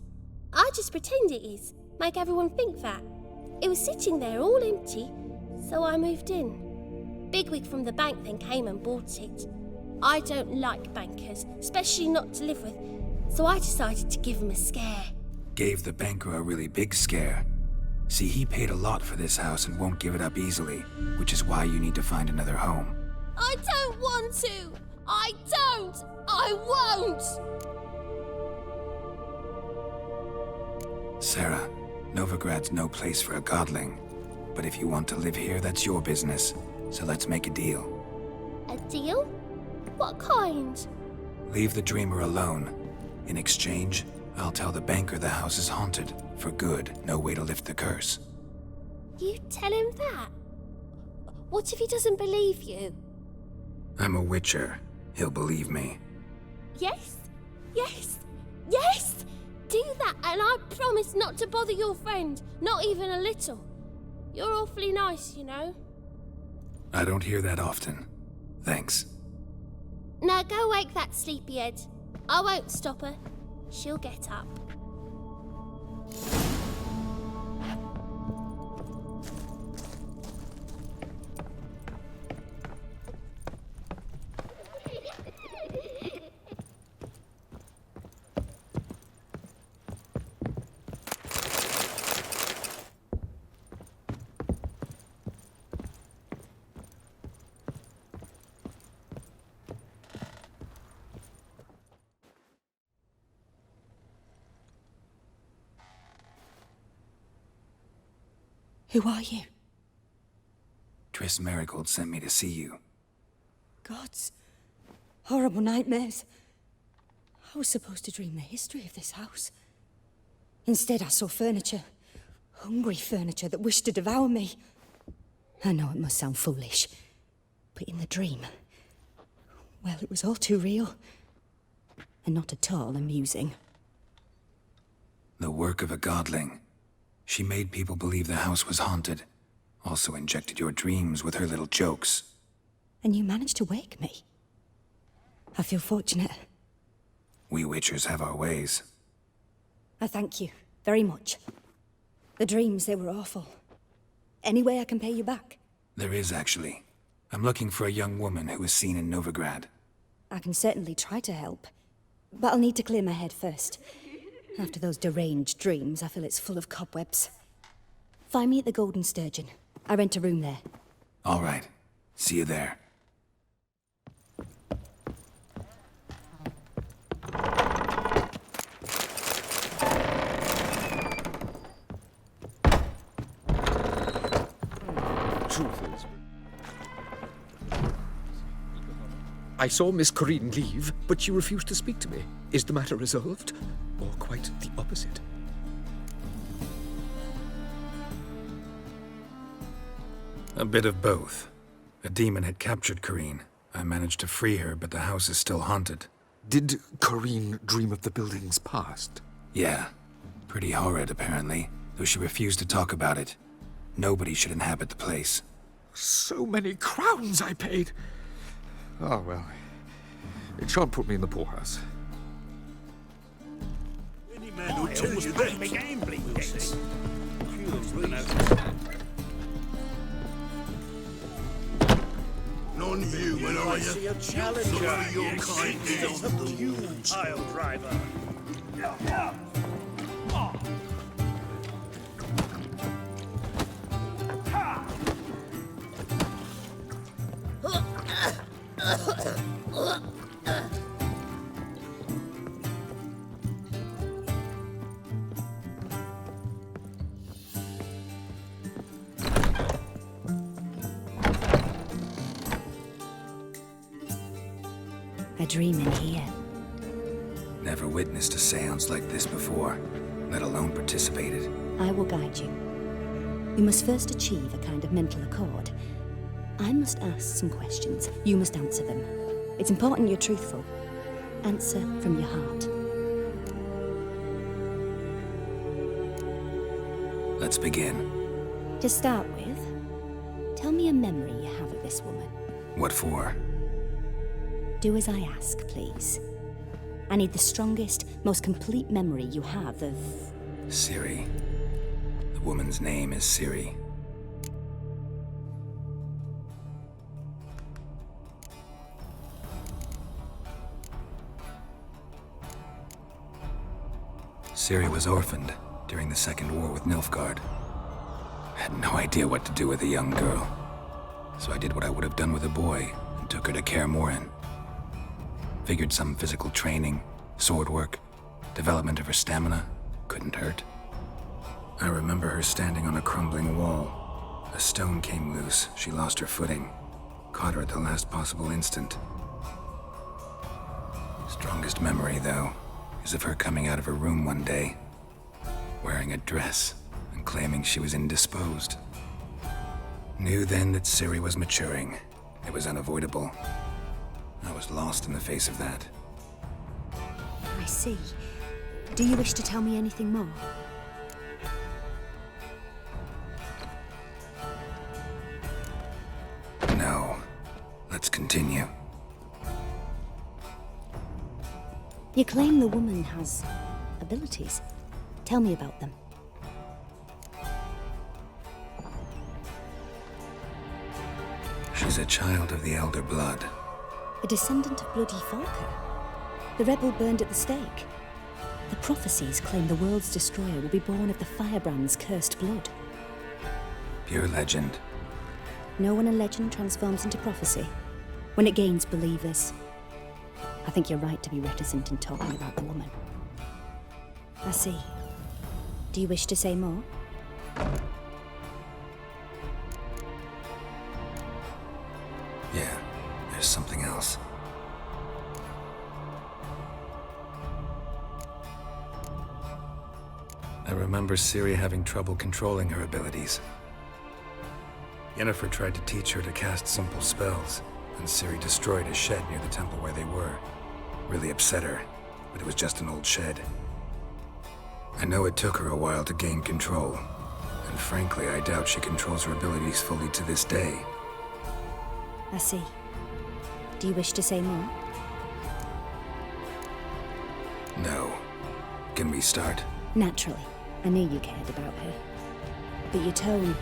I just pretend it is. Make everyone think that. It was sitting there all empty, so I moved in. Bigwig from the bank then came and bought it. I don't like bankers, especially not to live with, so I decided to give him a scare. Gave the banker a really big scare. See, he paid a lot for this house and won't give it up easily, which is why you need to find another home. I don't want to! I don't! I won't! Sarah, Novigrad's no place for a godling. But if you want to live here, that's your business. So let's make a deal. A deal? What kind? Leave the dreamer alone. In exchange, I'll tell the banker the house is haunted. For good, no way to lift the curse. You tell him that? What if he doesn't believe you? I'm a witcher. He'll believe me. Yes, yes, yes! Do that and I promise not to bother your friend, not even a little. You're awfully nice, you know. I don't hear that often. Thanks. Now go wake that sleepyhead. I won't stop her. She'll get up. Who are you? Triss Marigold sent me to see you. Gods. Horrible nightmares. I was supposed to dream the history of this house. Instead, I saw furniture. Hungry furniture that wished to devour me. I know it must sound foolish, but in the dream, well, it was all too real. And not at all amusing. The work of a godling. She made people believe the house was haunted. Also injected your dreams with her little jokes. And you managed to wake me. I feel fortunate. We witchers have our ways. I thank you very much. The dreams, they were awful. Any way I can pay you back? There is, actually. I'm looking for a young woman who was seen in Novigrad. I can certainly try to help. But I'll need to clear my head first. After those deranged dreams, I feel it's full of cobwebs. Find me at the Golden Sturgeon. I rent a room there. All right. See you there. Truth is, I saw Miss Corinne leave, but she refused to speak to me. Is the matter resolved? Or quite the opposite? A bit of both. A demon had captured Corinne. I managed to free her, but the house is still haunted. Did Corinne dream of the building's past? Yeah. Pretty horrid, apparently, though she refused to talk about it. Nobody should inhabit the place. So many crowns I paid! Oh, well. It shan't put me in the poorhouse. Any man who tells you that gambling debts. Non-human, are you? See a challenger. Your kind It's a huge pile driver. A dream in here. Never witnessed a seance like this before, let alone participated. I will guide you. You must first achieve a kind of mental accord. I must ask some questions. You must answer them. It's important you're truthful. Answer from your heart. Let's begin. To start with, tell me a memory you have of this woman. What for? Do as I ask, please. I need the strongest, most complete memory you have of... Ciri. The woman's name is Ciri. Ciri was orphaned during the Second War with Nilfgaard. I had no idea what to do with a young girl, so I did what I would have done with a boy and took her to Kaer Morhen. Figured some physical training, sword work, development of her stamina couldn't hurt. I remember her standing on a crumbling wall. A stone came loose, she lost her footing, caught her at the last possible instant. Strongest memory, though, is of her coming out of her room one day, wearing a dress and claiming she was indisposed. Knew then that Ciri was maturing. It was unavoidable. I was lost in the face of that. I see. Do you wish to tell me anything more? No. Let's continue. You claim the woman has abilities. Tell me about them. She's a child of the Elder Blood. A descendant of bloody Falker. The rebel burned at the stake. The prophecies claim the world's destroyer will be born of the firebrand's cursed blood. Pure legend. Know when a legend transforms into prophecy? When it gains believers. I think you're right to be reticent in talking about the woman. I see. Do you wish to say more? Yeah, there's something else. I remember Ciri having trouble controlling her abilities. Yennefer tried to teach her to cast simple spells, and Ciri destroyed a shed near the temple where they were. Really upset her, but it was just an old shed. I know it took her a while to gain control, And frankly, I doubt she controls her abilities fully to this day. I see. Do you wish to say more? No. Can we start? Naturally. I knew you cared about her. But your tone,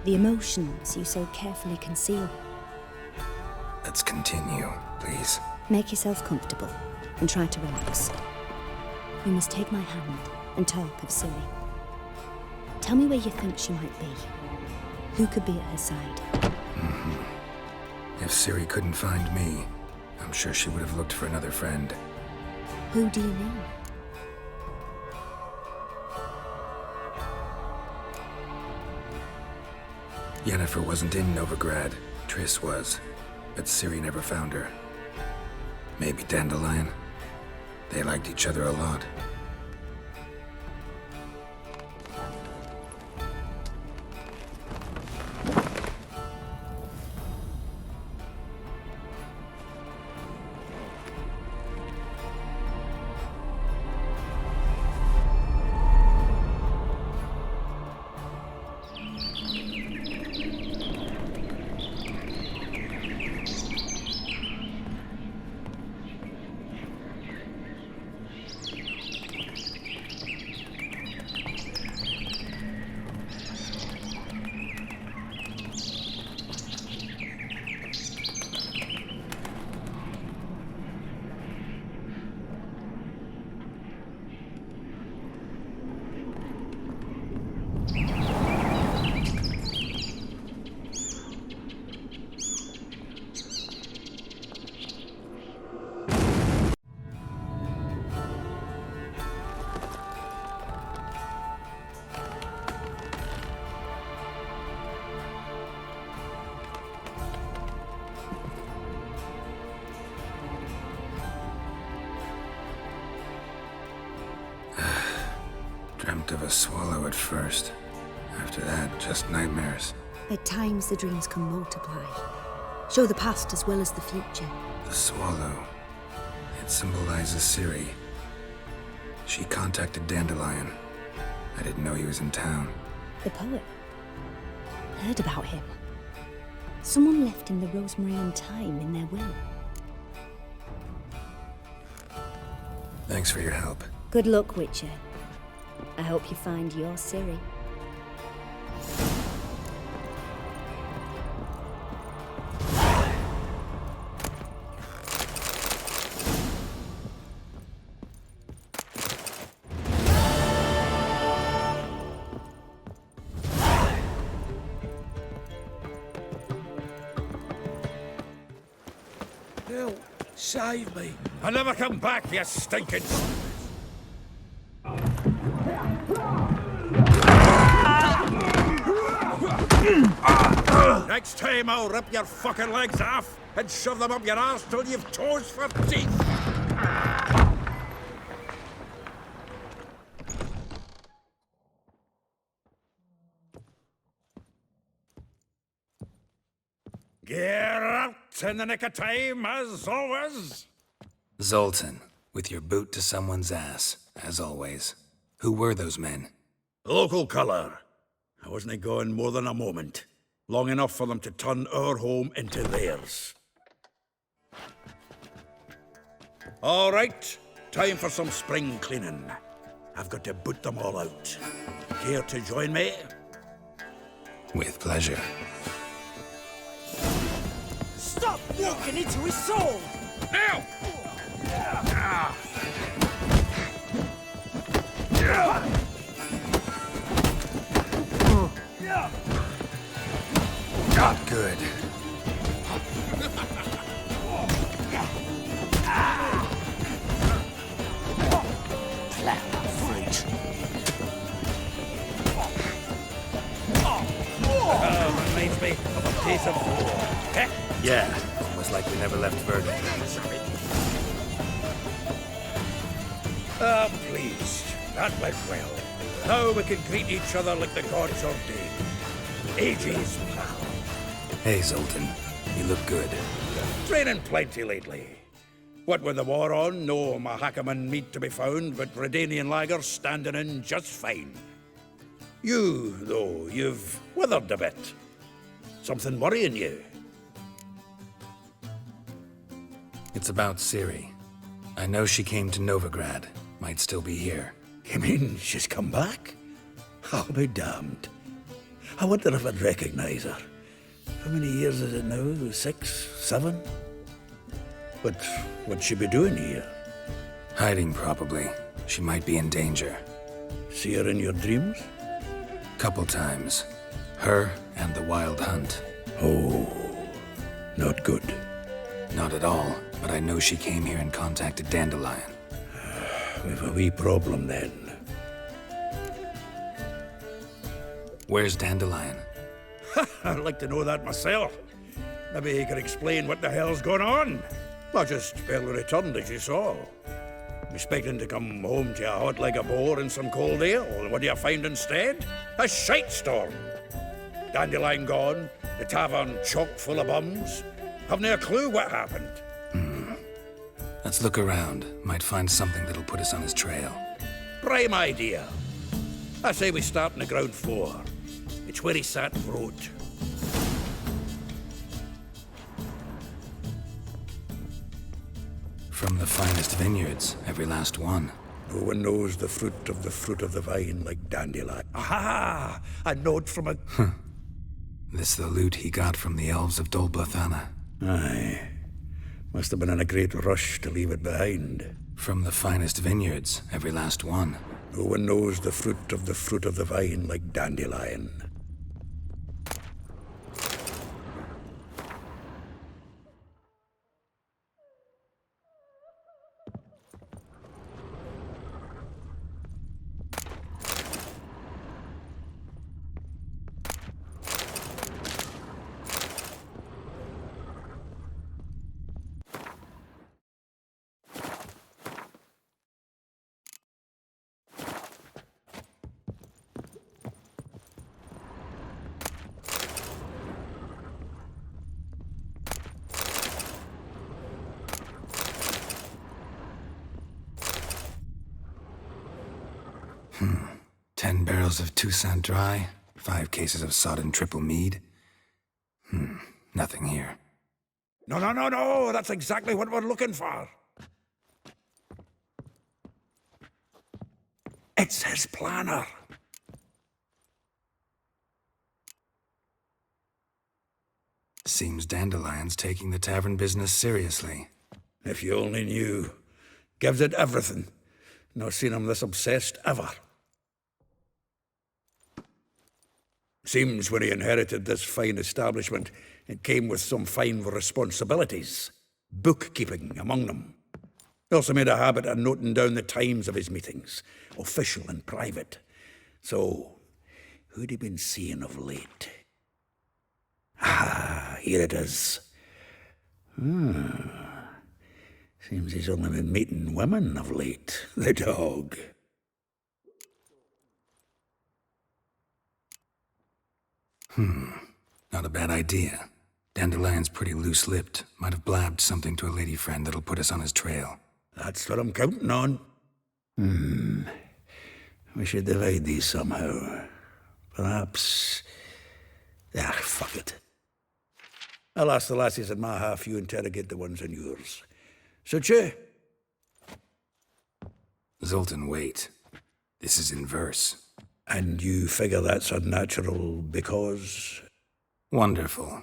the emotions you so carefully conceal. Let's continue, please. Make yourself comfortable and try to relax. You must take my hand and talk of Siri. Tell me where you think she might be. Who could be at her side? If Siri couldn't find me, I'm sure she would have looked for another friend. Who do you mean? Yennefer wasn't in Novigrad. Triss was. But Ciri never found her. Maybe Dandelion? They liked each other a lot. Dreamt of a swallow at first. After that, just nightmares. At times, the dreams can multiply. Show the past as well as the future. The swallow. It symbolizes Ciri. She contacted Dandelion. I didn't know he was in town. The poet. Heard about him. Someone left him the rosemary and thyme in their will. Thanks for your help. Good luck, Witcher. I hope you find your Ciri. Help! Save me! I'll never come back, you stinking... Next time I'll rip your fucking legs off and shove them up your arse till you've toes for teeth. Get out in the nick of time, as always. Zoltan, with your boot to someone's ass, as always. Who were those men? Local colour. I wasn't going more than a moment. Long enough for them to turn our home into theirs. All right, time for some spring cleaning. I've got to boot them all out. Care to join me? With pleasure. Stop walking into his soul! Now! Not good. Reminds me of a piece of war. Yeah, almost like we never left Verdun. Please. That went well. Now we can greet each other like the gods ordained. Ages, pal. Hey, Zoltan. You look good. Training plenty lately. What with the war on, no Mahakaman meat to be found, but Redanian lagers standing in just fine. You, though, you've withered a bit. Something worrying you? It's about Ciri. I know she came to Novigrad. Might still be here. You mean she's come back? I'll be damned. I wonder if I'd recognize her. How many years is it now? 6, 7? But what'd she be doing here? Hiding, probably. She might be in danger. See her in your dreams? Couple times. Her and the Wild Hunt. Oh, not good. Not at all, but I know she came here and contacted Dandelion. We've a wee problem then. Where's Dandelion? I'd like to know that myself. Maybe he could explain what the hell's going on. I just barely returned, as you saw. Expecting to come home to a hot like a boar and some cold ale. What do you find instead? A shite storm. Dandelion gone, the tavern chock full of bums. Haven't a clue what happened. Let's look around. Might find something that'll put us on his trail. Prime idea. I say we start on the ground floor. It's where he sat and wrote. From the finest vineyards, every last one. No one knows the fruit of the vine like Dandelion. Aha! A note from a... This the loot he got from the elves of Dolblathana. Aye. Must have been in a great rush to leave it behind. From the finest vineyards, every last one. No one knows the fruit of the vine like Dandelion. Hmm. 10 barrels of Toussaint Dry, 5 cases of sodden triple mead. Nothing here. No, that's exactly what we're looking for. It's his planner. Seems Dandelion's taking the tavern business seriously. If you only knew. Gives it everything. Not seen him this obsessed ever. Seems when he inherited this fine establishment, it came with some fine responsibilities. Bookkeeping among them. He also made a habit of noting down the times of his meetings, official and private. So, who'd he been seeing of late? Ah, here it is. Seems he's only been meeting women of late, the dog. Not a bad idea. Dandelion's pretty loose-lipped. Might have blabbed something to a lady friend that'll put us on his trail. That's what I'm counting on. We should divide these somehow. Perhaps... fuck it. I'll ask the lassies in my half, you interrogate the ones in yours. Suit you? Zoltan, wait. This is in verse. And you figure that's unnatural because... Wonderful.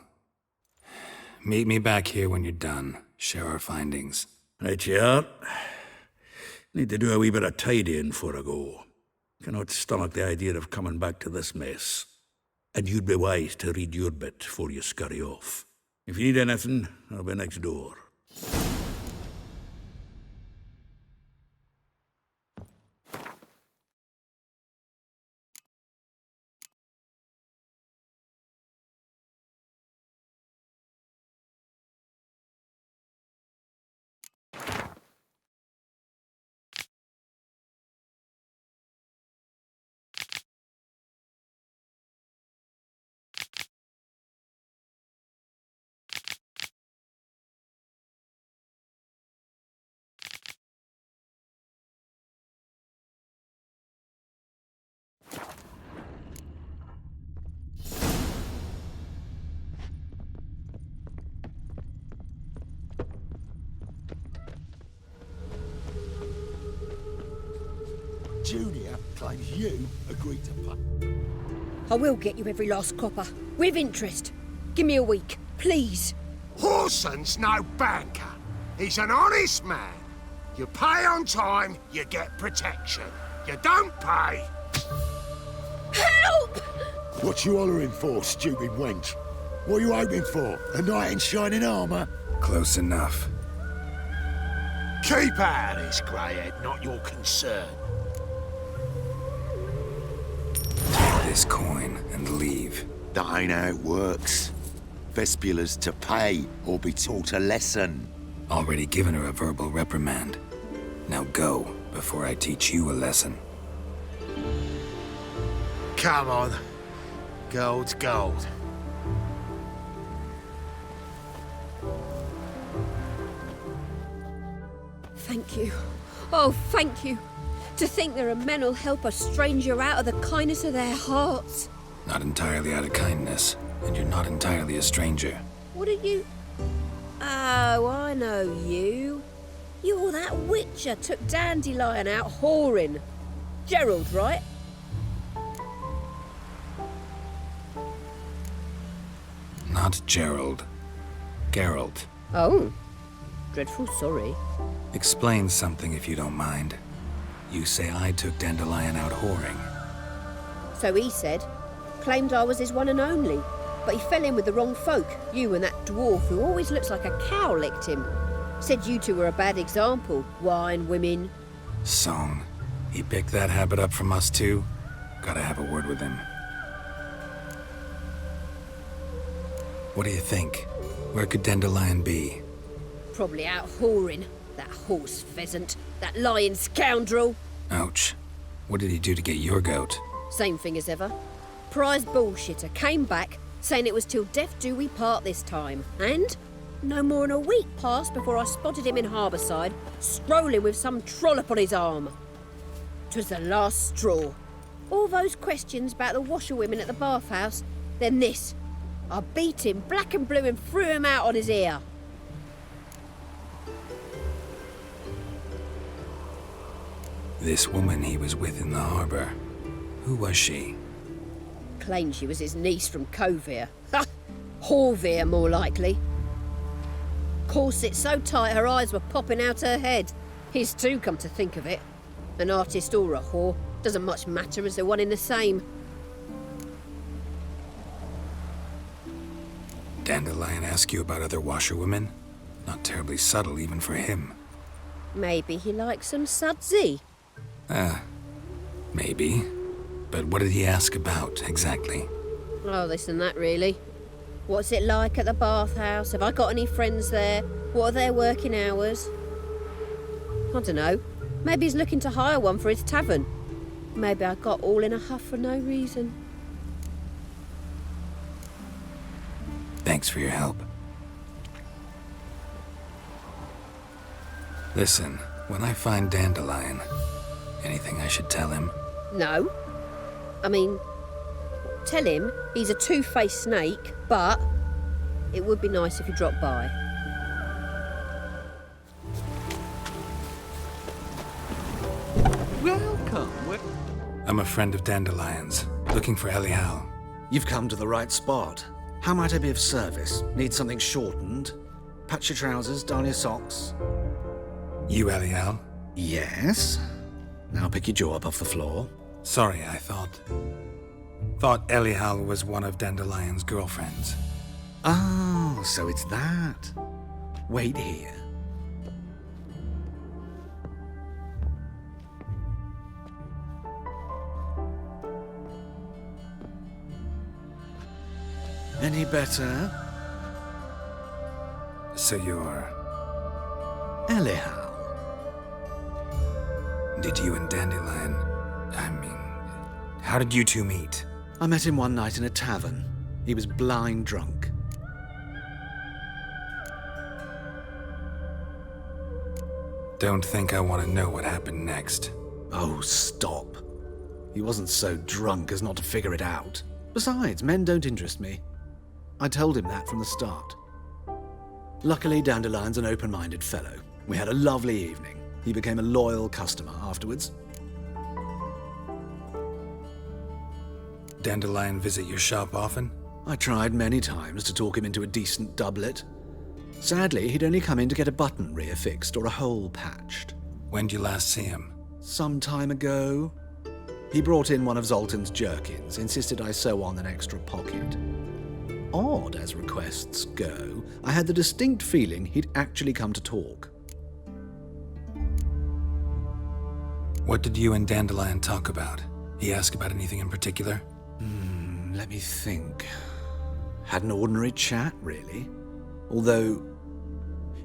Meet me back here when you're done. Share our findings. Right you are. Need to do a wee bit of tidying before I go. Cannot stomach the idea of coming back to this mess. And you'd be wise to read your bit before you scurry off. If you need anything, I'll be next door. Junior claims you agreed to pay. I will get you every last copper, with interest. Give me a week, please. Horson's no banker. He's an honest man. You pay on time, you get protection. You don't pay. Help! What you hollering for, stupid wench? What are you hoping for? A knight in shining armour? Close enough. Keep out of this, greyhead, not your concern. Take this coin and leave. That ain't how it works. Vespula's to pay or be taught a lesson. Already given her a verbal reprimand. Now go, before I teach you a lesson. Come on. Gold's gold. Thank you. Oh, thank you. To think there are men who'll help a stranger out of the kindness of their hearts. Not entirely out of kindness, and you're not entirely a stranger. What are you... Oh, I know you. You're that witcher took Dandelion out whoring. Gerald, right? Not Gerald. Geralt. Oh. Dreadful sorry. Explain something if you don't mind. You say I took Dandelion out whoring. So he said. Claimed I was his one and only. But he fell in with the wrong folk. You and that dwarf who always looks like a cow licked him. Said you two were a bad example. Wine, women. Song. He picked that habit up from us too? Gotta have a word with him. What do you think? Where could Dandelion be? Probably out whoring. That horse pheasant. That lying scoundrel. Ouch. What did he do to get your goat? Same thing as ever. Prize bullshitter came back, saying it was till death do we part this time. And no more than a week passed before I spotted him in Harbourside, strolling with some trollop on his arm. 'Twas the last straw. All those questions about the washerwomen at the bathhouse, then this. I beat him black and blue and threw him out on his ear. This woman he was with in the harbour. Who was she? Claimed she was his niece from Kovir. Ha! Horvir, more likely. Corset so tight her eyes were popping out her head. His too, come to think of it. An artist or a whore. Doesn't much matter as they're one in the same. Dandelion ask you about other washerwomen? Not terribly subtle even for him. Maybe he likes some sudsy. Maybe. But what did he ask about, exactly? Oh, this and that, really. What's it like at the bathhouse? Have I got any friends there? What are their working hours? I don't know. Maybe he's looking to hire one for his tavern. Maybe I got all in a huff for no reason. Thanks for your help. Listen, when I find Dandelion, anything I should tell him? No. I mean, tell him he's a two-faced snake, but it would be nice if he dropped by. Welcome. I'm a friend of Dandelion's, looking for Elial. You've come to the right spot. How might I be of service? Need something shortened? Patch your trousers, darn your socks. You Elial? Yes. Now pick your jaw up off the floor. Sorry, I thought Elial was one of Dandelion's girlfriends. Oh, so it's that. Wait here. Any better? So you're... Elial. Did you and Dandelion... how did you two meet? I met him one night in a tavern. He was blind drunk. Don't think I want to know what happened next. Oh, stop. He wasn't so drunk as not to figure it out. Besides, men don't interest me. I told him that from the start. Luckily, Dandelion's an open-minded fellow. We had a lovely evening. He became a loyal customer afterwards. Dandelion visit your shop often? I tried many times to talk him into a decent doublet. Sadly, he'd only come in to get a button reaffixed or a hole patched. When did you last see him? Some time ago. He brought in one of Zoltan's jerkins, insisted I sew on an extra pocket. Odd as requests go, I had the distinct feeling he'd actually come to talk. What did you and Dandelion talk about? He asked about anything in particular? Let me think. Had an ordinary chat, really. Although,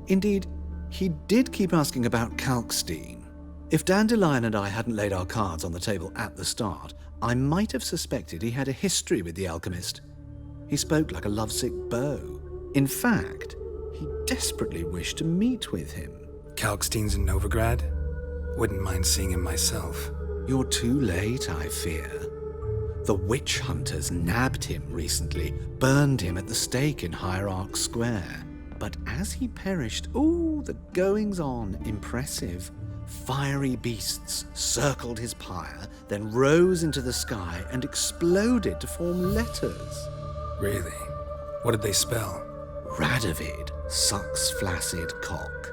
indeed, he did keep asking about Kalkstein. If Dandelion and I hadn't laid our cards on the table at the start, I might have suspected he had a history with the alchemist. He spoke like a lovesick beau. In fact, he desperately wished to meet with him. Kalkstein's in Novigrad? Wouldn't mind seeing him myself. You're too late, I fear. The witch hunters nabbed him recently, burned him at the stake in Hierarch Square. But as he perished, the goings-on, impressive. Fiery beasts circled his pyre, then rose into the sky and exploded to form letters. Really? What did they spell? Radovid sucks flaccid cock.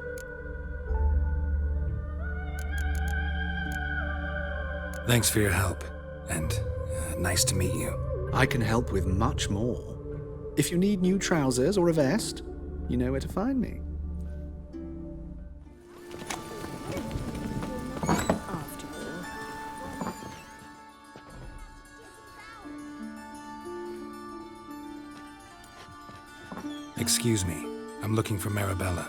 Thanks for your help, and nice to meet you. I can help with much more. If you need new trousers or a vest, you know where to find me. Excuse me. I'm looking for Marabella.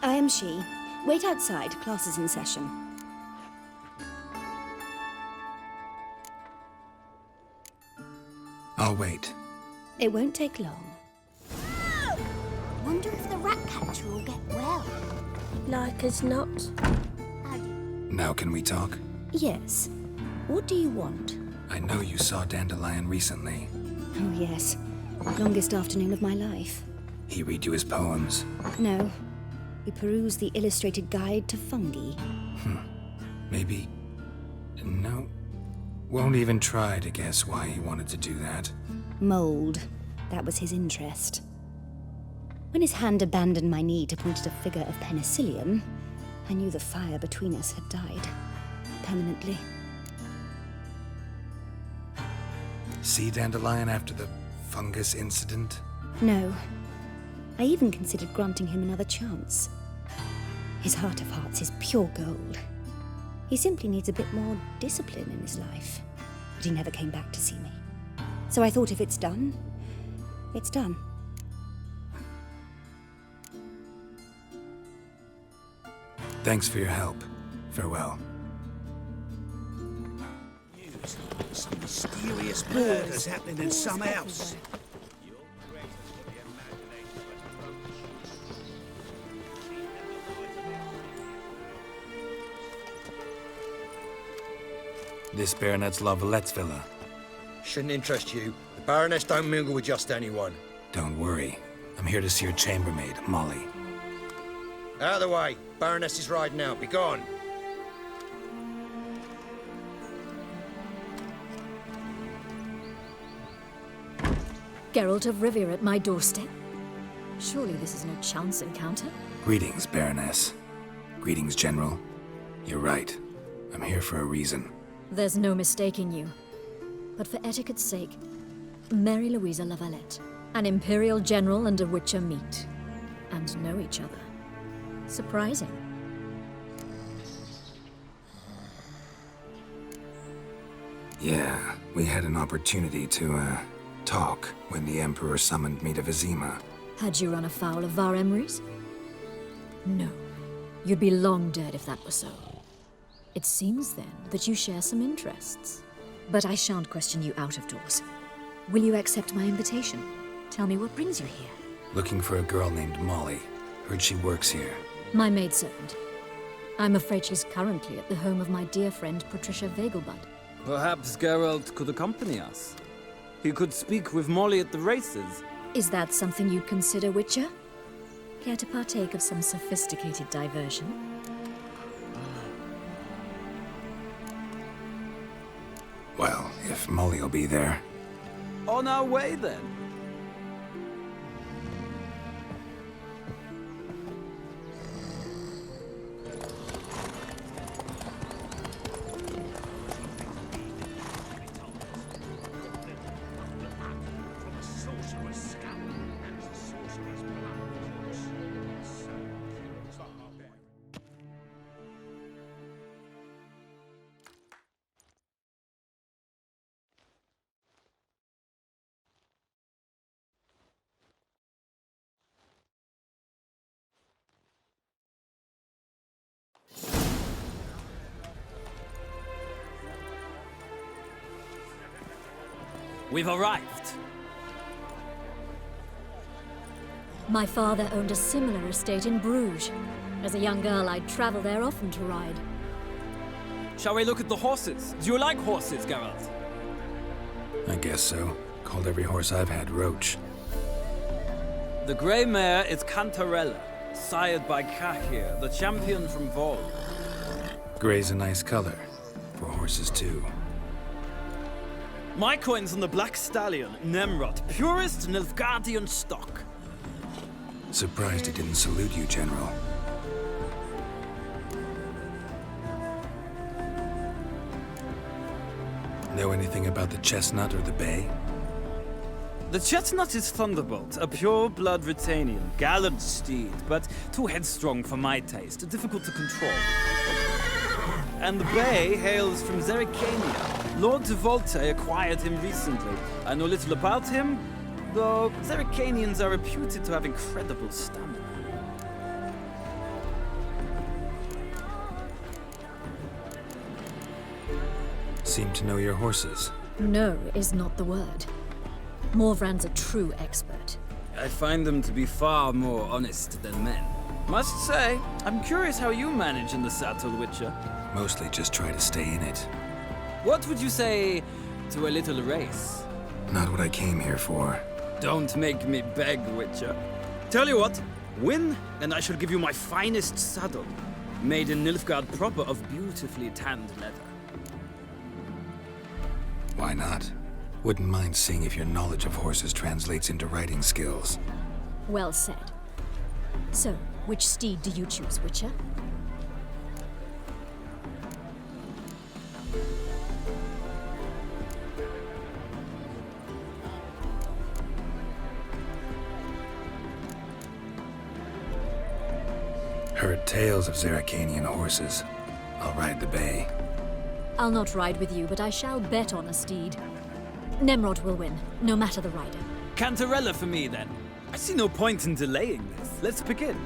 I am she. Wait outside. Class is in session. I'll wait. It won't take long. Wonder if the rat catcher will get well. Like as not. Now can we talk? Yes. What do you want? I know you saw Dandelion recently. Oh, yes. Longest afternoon of my life. He read you his poems? No. He perused the illustrated guide to fungi. Maybe... No. Won't even try to guess why he wanted to do that. Mold. That was his interest. When his hand abandoned my knee to point at a figure of penicillium, I knew the fire between us had died. Permanently. See Dandelion after the fungus incident? No. I even considered granting him another chance. His heart of hearts is pure gold. He simply needs a bit more discipline in his life. But he never came back to see me. So I thought if it's done, it's done. Thanks for your help. Farewell. Some mysterious murders happening in some house. This Baronet's Lavallette's villa. Shouldn't interest you. The Baroness don't mingle with just anyone. Don't worry. I'm here to see your chambermaid, Molly. Out of the way. Baroness is riding out. Be gone. Geralt of Rivia at my doorstep? Surely this is no chance encounter? Greetings, Baroness. Greetings, General. You're right. I'm here for a reason. There's no mistaking you. But for etiquette's sake, Mary Louisa Lavalette, an Imperial General and a Witcher meet, and know each other. Surprising. Yeah, we had an opportunity to, talk when the Emperor summoned me to Vizima. Had you run afoul of Var Emrys? No. You'd be long dead if that were so. It seems, then, that you share some interests. But I shan't question you out of doors. Will you accept my invitation? Tell me what brings you here. Looking for a girl named Molly. Heard she works here. My maidservant. I'm afraid she's currently at the home of my dear friend Patricia Vegelbud. Perhaps Geralt could accompany us. He could speak with Molly at the races. Is that something you'd consider, Witcher? Care to partake of some sophisticated diversion? Well, if guess Molly'll be there. On our way, then. We've arrived. My father owned a similar estate in Bruges. As a young girl, I'd travel there often to ride. Shall we look at the horses? Do you like horses, Geralt? I guess so. Called every horse I've had Roach. The grey mare is Cantarella, sired by Kahir, the champion from Vol. Grey's a nice color. For horses, too. My coin's on the black stallion, Nemrod, purest Nilfgaardian stock. Surprised he didn't salute you, General. Know anything about the chestnut or the bay? The chestnut is Thunderbolt, a pure-blood Britannian, gallant steed, but too headstrong for my taste, difficult to control. And the bay hails from Zerrikania. Lord de Volte acquired him recently. I know little about him, though Zerrikanians are reputed to have incredible stamina. Seem to know your horses. No is not the word. Morvran's a true expert. I find them to be far more honest than men. Must say, I'm curious how you manage in the saddle, Witcher. Mostly just try to stay in it. What would you say to a little race? Not what I came here for. Don't make me beg, Witcher. Tell you what, win, and I shall give you my finest saddle. Made in Nilfgaard proper of beautifully tanned leather. Why not? Wouldn't mind seeing if your knowledge of horses translates into riding skills. Well said. So, which steed do you choose, Witcher? Heard tales of Zerrikanian horses. I'll ride the bay. I'll not ride with you, but I shall bet on a steed. Nemrod will win, no matter the rider. Cantarella for me, then. I see no point in delaying this. Let's begin.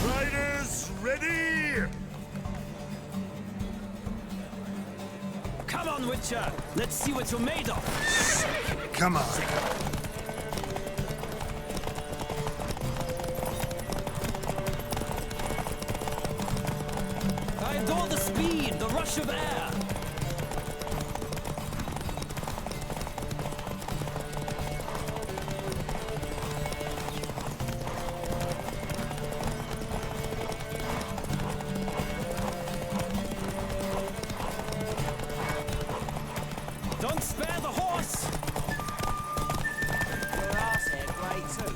Riders, ready! Come on, Witcher! Let's see what you're made of! Come on. I adore the speed, the rush of air! Don't spare the horse! Your arsehead great too.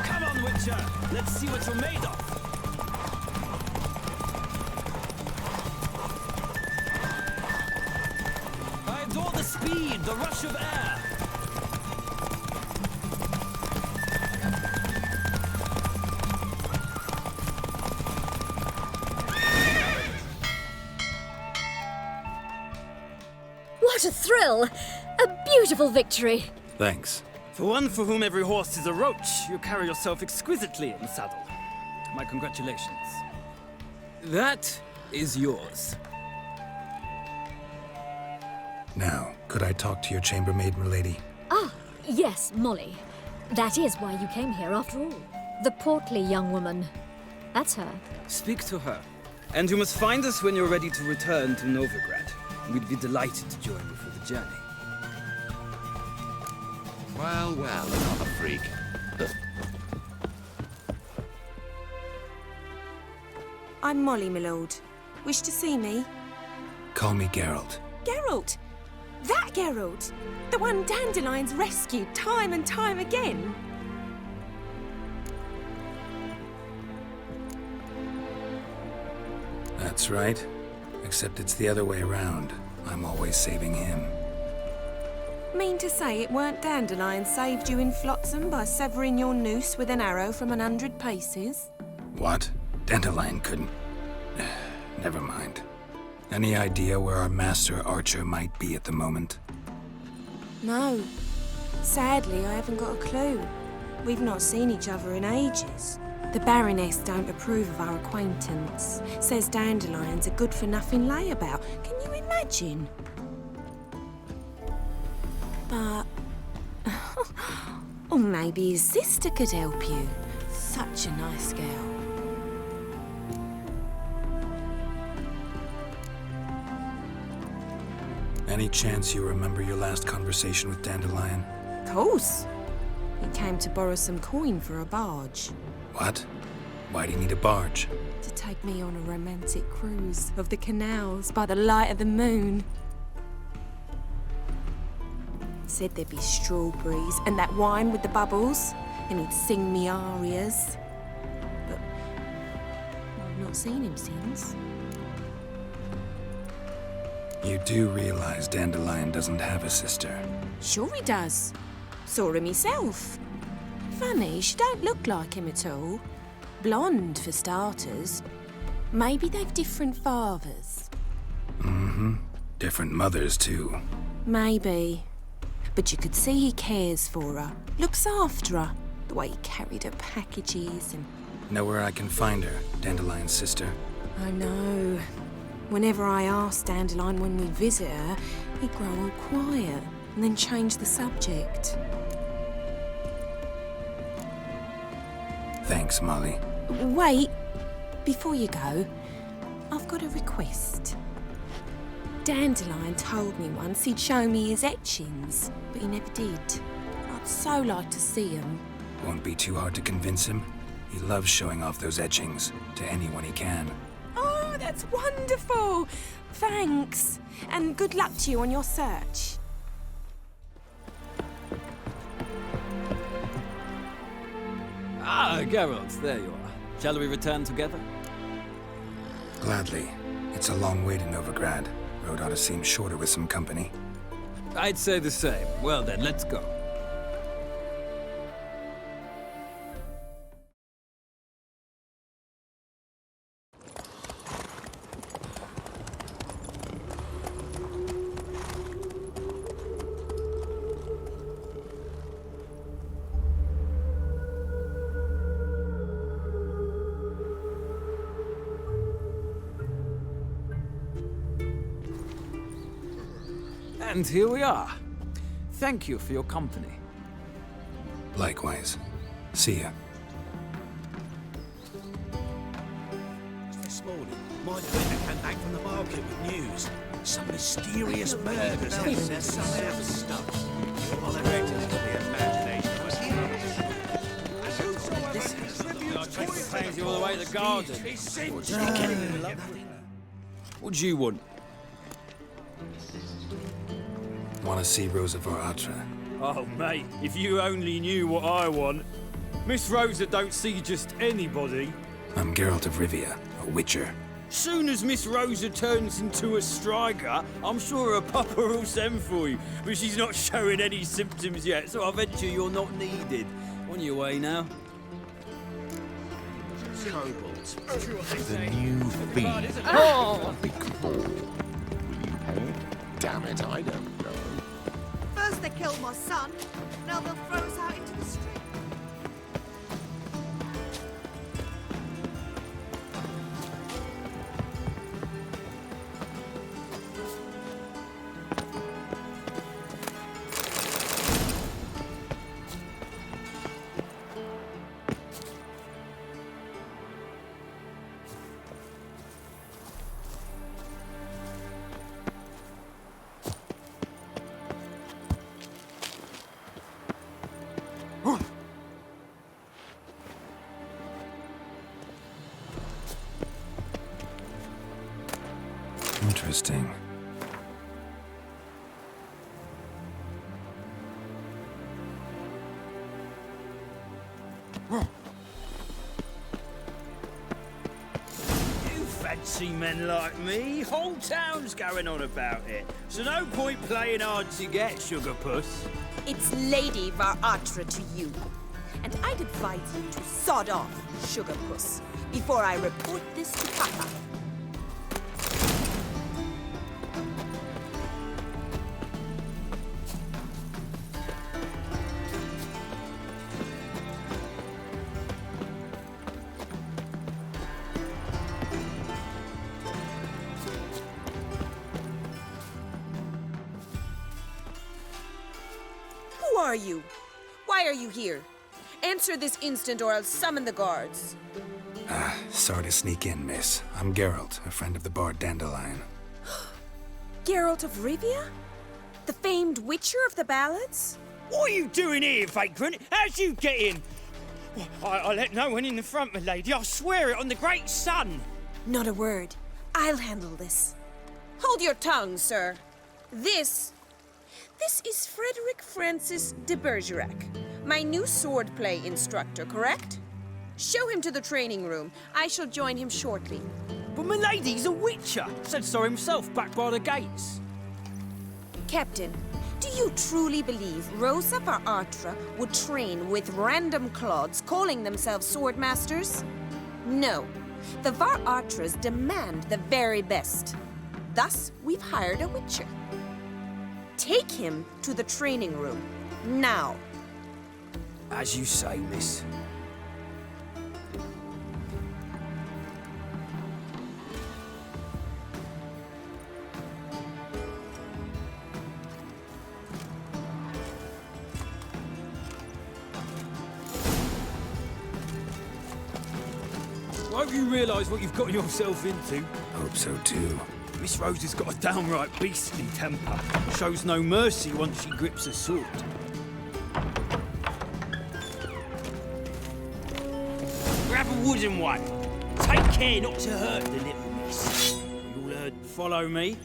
Come on, Witcher! Let's see what you're made of! I adore the speed, the rush of air! What a thrill! A beautiful victory! Thanks. For one for whom every horse is a roach, you carry yourself exquisitely in the saddle. My congratulations. That is yours. Now, could I talk to your chambermaid, milady? Ah, yes, Molly. That is why you came here after all. The portly young woman. That's her. Speak to her. And you must find us when you're ready to return to Novigrad. We'd be delighted to join you for the journey. Well, well, not a freak. I'm Molly, my lord. Wish to see me? Call me Geralt. Geralt! That Geralt! The one Dandelion's rescued time and time again! That's right. Except it's the other way around. I'm always saving him. Mean to say it weren't Dandelion saved you in Flotsam by severing your noose with an arrow from 100 paces? What? Dandelion couldn't... Never mind. Any idea where our master archer might be at the moment? No. Sadly, I haven't got a clue. We've not seen each other in ages. The Baroness don't approve of our acquaintance. Says Dandelion's a good-for-nothing layabout. Can you imagine? But... or maybe his sister could help you. Such a nice girl. Any chance you remember your last conversation with Dandelion? Course. He came to borrow some coin for a barge. What? Why do you need a barge? To take me on a romantic cruise of the canals by the light of the moon. Said there'd be strawberries and that wine with the bubbles, and he'd sing me arias. But I've not seen him since. You do realize Dandelion doesn't have a sister? Sure he does. Saw him myself. Funny, she don't look like him at all. Blonde, for starters. Maybe they've different fathers. Mm-hmm. Different mothers, too. Maybe. But you could see he cares for her. Looks after her. The way he carried her packages and... Know where I can find her, Dandelion's sister? I know. Whenever I ask Dandelion when we visit her, he'd grow all quiet and then change the subject. Thanks, Molly. Wait. Before you go, I've got a request. Dandelion told me once he'd show me his etchings, but he never did. I'd so like to see them. Won't be too hard to convince him. He loves showing off those etchings to anyone he can. Oh, that's wonderful! Thanks. And good luck to you on your search. Ah, Geralt, there you are. Shall we return together? Gladly. It's a long way to Novigrad. Road ought to seem shorter with some company. I'd say the same. Well then, let's go. And here we are. Thank you for your company. Likewise. See ya. This morning, my friend came back from the market with news. Some mysterious murders happened at some house stuff. Well, I reckon it's the imagination of us Takes you all the way to the garden. What do you want? Want to see Rosa Atra? Oh, mate, if you only knew what I want. Miss Rosa don't see just anybody. I'm Geralt of Rivia, a witcher. Soon as Miss Rosa turns into a striker, I'm sure her papa will send for you. But she's not showing any symptoms yet, so I venture you're not needed. On your way now. kobolds. The new fiend. Oh! Big ball. Will you pay? Damn it, I don't know. First they killed my son, now they'll throw us out into the street. Interesting. You fancy men like me? Whole town's going on about it. So no point playing hard to get, sugar puss. It's Lady Varatra to you. And I'd advise you to sod off, sugar puss, before I report this to Papa. Who are you? Why are you here? Answer this instant or I'll summon the guards. Sorry to sneak in, miss. I'm Geralt, a friend of the bard Dandelion. Geralt of Rivia? The famed witcher of the ballads? What are you doing here, vagrant? How'd you get in? I let no one in the front, my lady. I swear it on the great sun. Not a word. I'll handle this. Hold your tongue, sir. This is Frederick Francis de Bergerac, my new swordplay instructor, correct? Show him to the training room. I shall join him shortly. But my lady's a witcher. Said so himself back by the gates. Captain, do you truly believe Rosa Varatra would train with random clods calling themselves swordmasters? No. The Varatras demand the very best. Thus, we've hired a witcher. Take him to the training room, now. As you say, miss. Won't you realise what you've got yourself into? Hope so too. Miss Rose has got a downright beastly temper. Shows no mercy once she grips a sword. Grab a wooden one. Take care not to hurt the little miss. You'll follow me.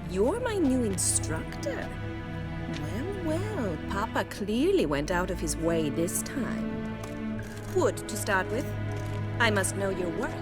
You're my new instructor. Well, Papa clearly went out of his way this time. Wood, to start with. I must know your worth.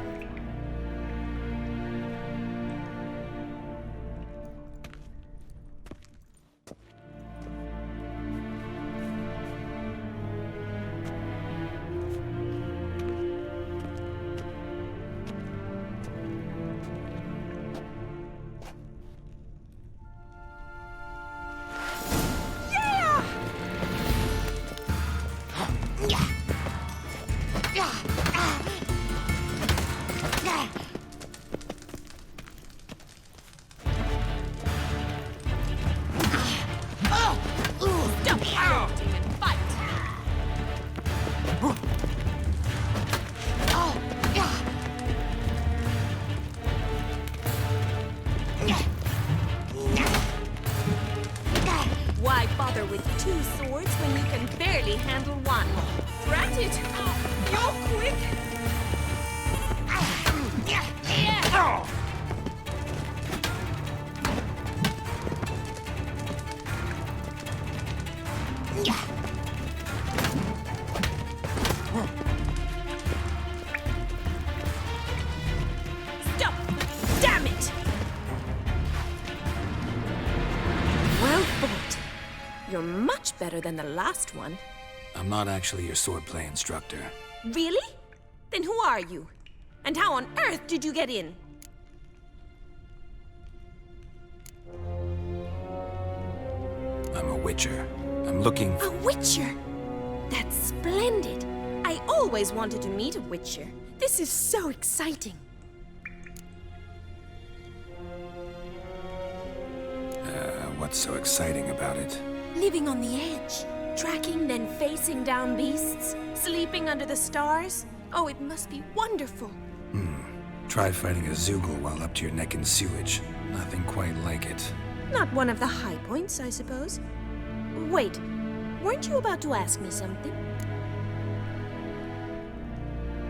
Why bother with two swords when you can barely handle one? Drat it! You're quick! Stop! Damn it! Well fought. You're much better than the last one. I'm not actually your swordplay instructor. Really? Then who are you? And how on earth did you get in? I'm a witcher. I'm looking for... A witcher? That's splendid. I always wanted to meet a witcher. This is so exciting. What's so exciting about it? Living on the edge. Tracking, then facing down beasts. Sleeping under the stars. Oh, it must be wonderful. Try fighting a Zoogle while up to your neck in sewage. Nothing quite like it. Not one of the high points, I suppose. Wait, weren't you about to ask me something?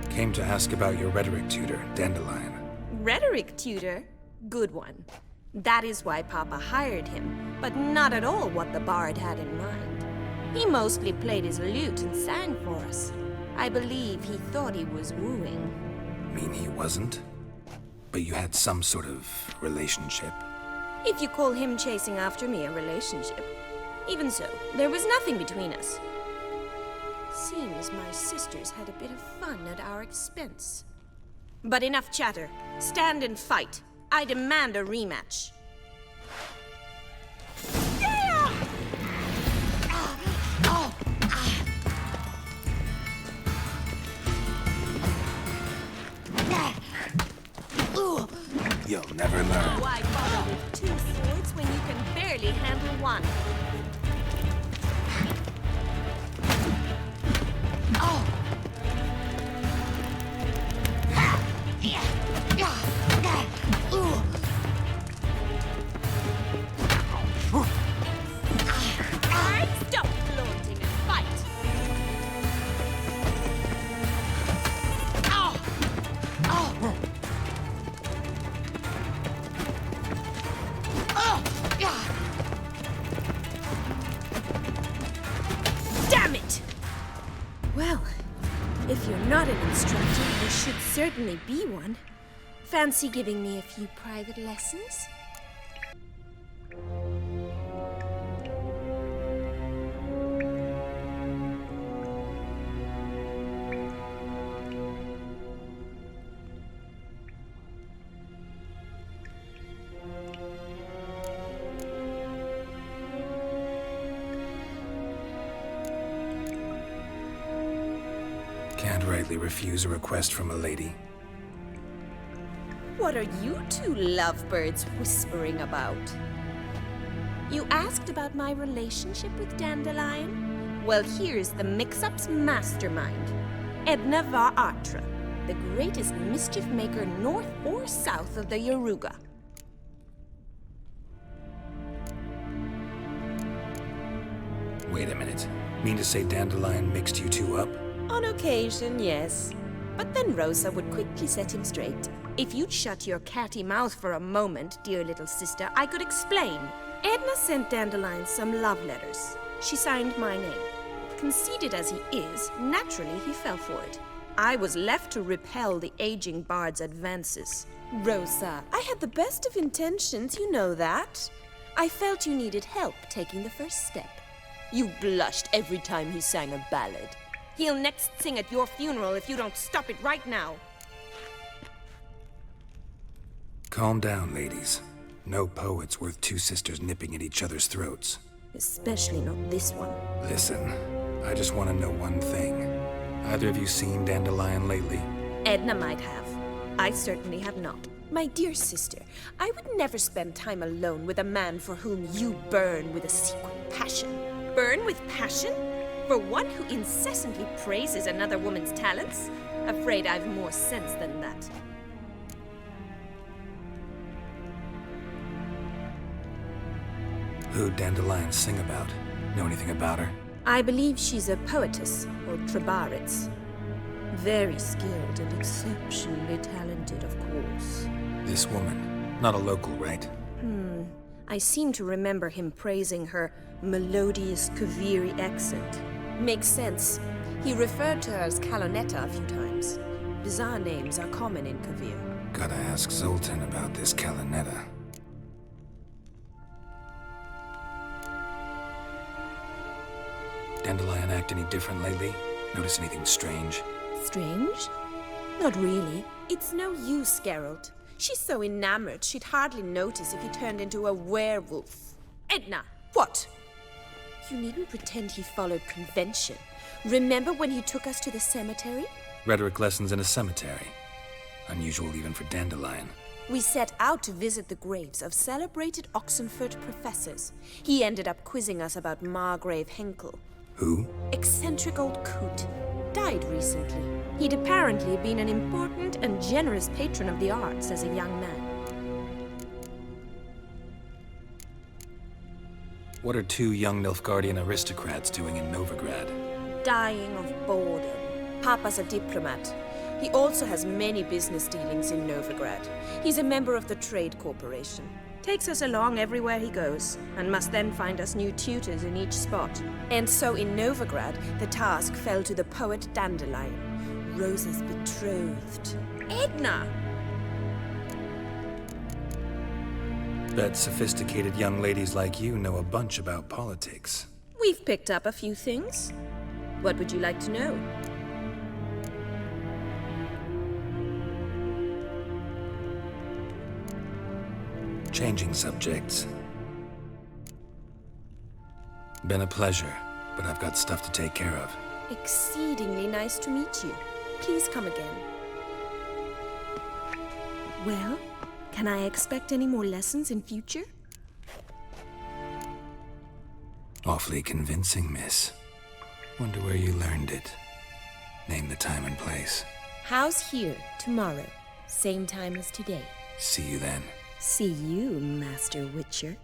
Came to ask about your rhetoric tutor, Dandelion. Rhetoric tutor? Good one. That is why Papa hired him, but not at all what the bard had in mind. He mostly played his lute and sang for us. I believe he thought he was wooing. Mean he wasn't? But you had some sort of relationship? If you call him chasing after me a relationship. Even so, there was nothing between us. Seems my sisters had a bit of fun at our expense. But enough chatter. Stand and fight. I demand a rematch. You'll never learn. Why bother with two swords when you can barely handle one? Stop flaunting and fight! Damn it! Well, if you're not an instructor, you should certainly be one. Fancy giving me a few private lessons? Can't rightly refuse a request from a lady. What are you two lovebirds whispering about? You asked about my relationship with Dandelion? Well, here's the mix-up's mastermind. Edna var Artra, the greatest mischief maker north or south of the Yaruga. Wait a minute. Mean to say Dandelion mixed you two up? On occasion, yes. But then Rosa would quickly set him straight. If you'd shut your catty mouth for a moment, dear little sister, I could explain. Edna sent Dandelion some love letters. She signed my name. Conceited as he is, naturally he fell for it. I was left to repel the aging bard's advances. Rosa, I had the best of intentions, you know that. I felt you needed help taking the first step. You blushed every time he sang a ballad. He'll next sing at your funeral if you don't stop it right now. Calm down, ladies. No poet's worth two sisters nipping at each other's throats. Especially not this one. Listen, I just want to know one thing. Either of you seen Dandelion lately? Edna might have. I certainly have not. My dear sister, I would never spend time alone with a man for whom you burn with a secret passion. Burn with passion? For one who incessantly praises another woman's talents? Afraid I've more sense than that. Who'd Dandelion sing about? Know anything about her? I believe she's a poetess, or trebarits. Very skilled and exceptionally talented, of course. This woman. Not a local, right? I seem to remember him praising her melodious Kaviri accent. Makes sense. He referred to her as Calonetta a few times. Bizarre names are common in Kavir. Gotta ask Zoltan about this Calonetta. Dandelion act any different lately? Notice anything strange? Strange? Not really. It's no use, Geralt. She's so enamored she'd hardly notice if he turned into a werewolf. Edna! What? You needn't pretend he followed convention. Remember when he took us to the cemetery? Rhetoric lessons in a cemetery. Unusual even for Dandelion. We set out to visit the graves of celebrated Oxenford professors. He ended up quizzing us about Margrave Henkel. Who? Eccentric old coot. died recently. He'd apparently been an important and generous patron of the arts as a young man. What are two young Nilfgaardian aristocrats doing in Novigrad? Dying of boredom. Papa's a diplomat. He also has many business dealings in Novigrad. He's a member of the Trade Corporation. Takes us along everywhere he goes, and must then find us new tutors in each spot. And so in Novigrad, the task fell to the poet Dandelion, Rosa's betrothed. Edna! Bet sophisticated young ladies like you know a bunch about politics. We've picked up a few things. What would you like to know? Changing subjects. Been a pleasure, but I've got stuff to take care of. Exceedingly nice to meet you. Please come again. Well, can I expect any more lessons in future? Awfully convincing, miss. Wonder where you learned it. Name the time and place. House here, tomorrow. Same time as today. See you then. See you, Master Witcher.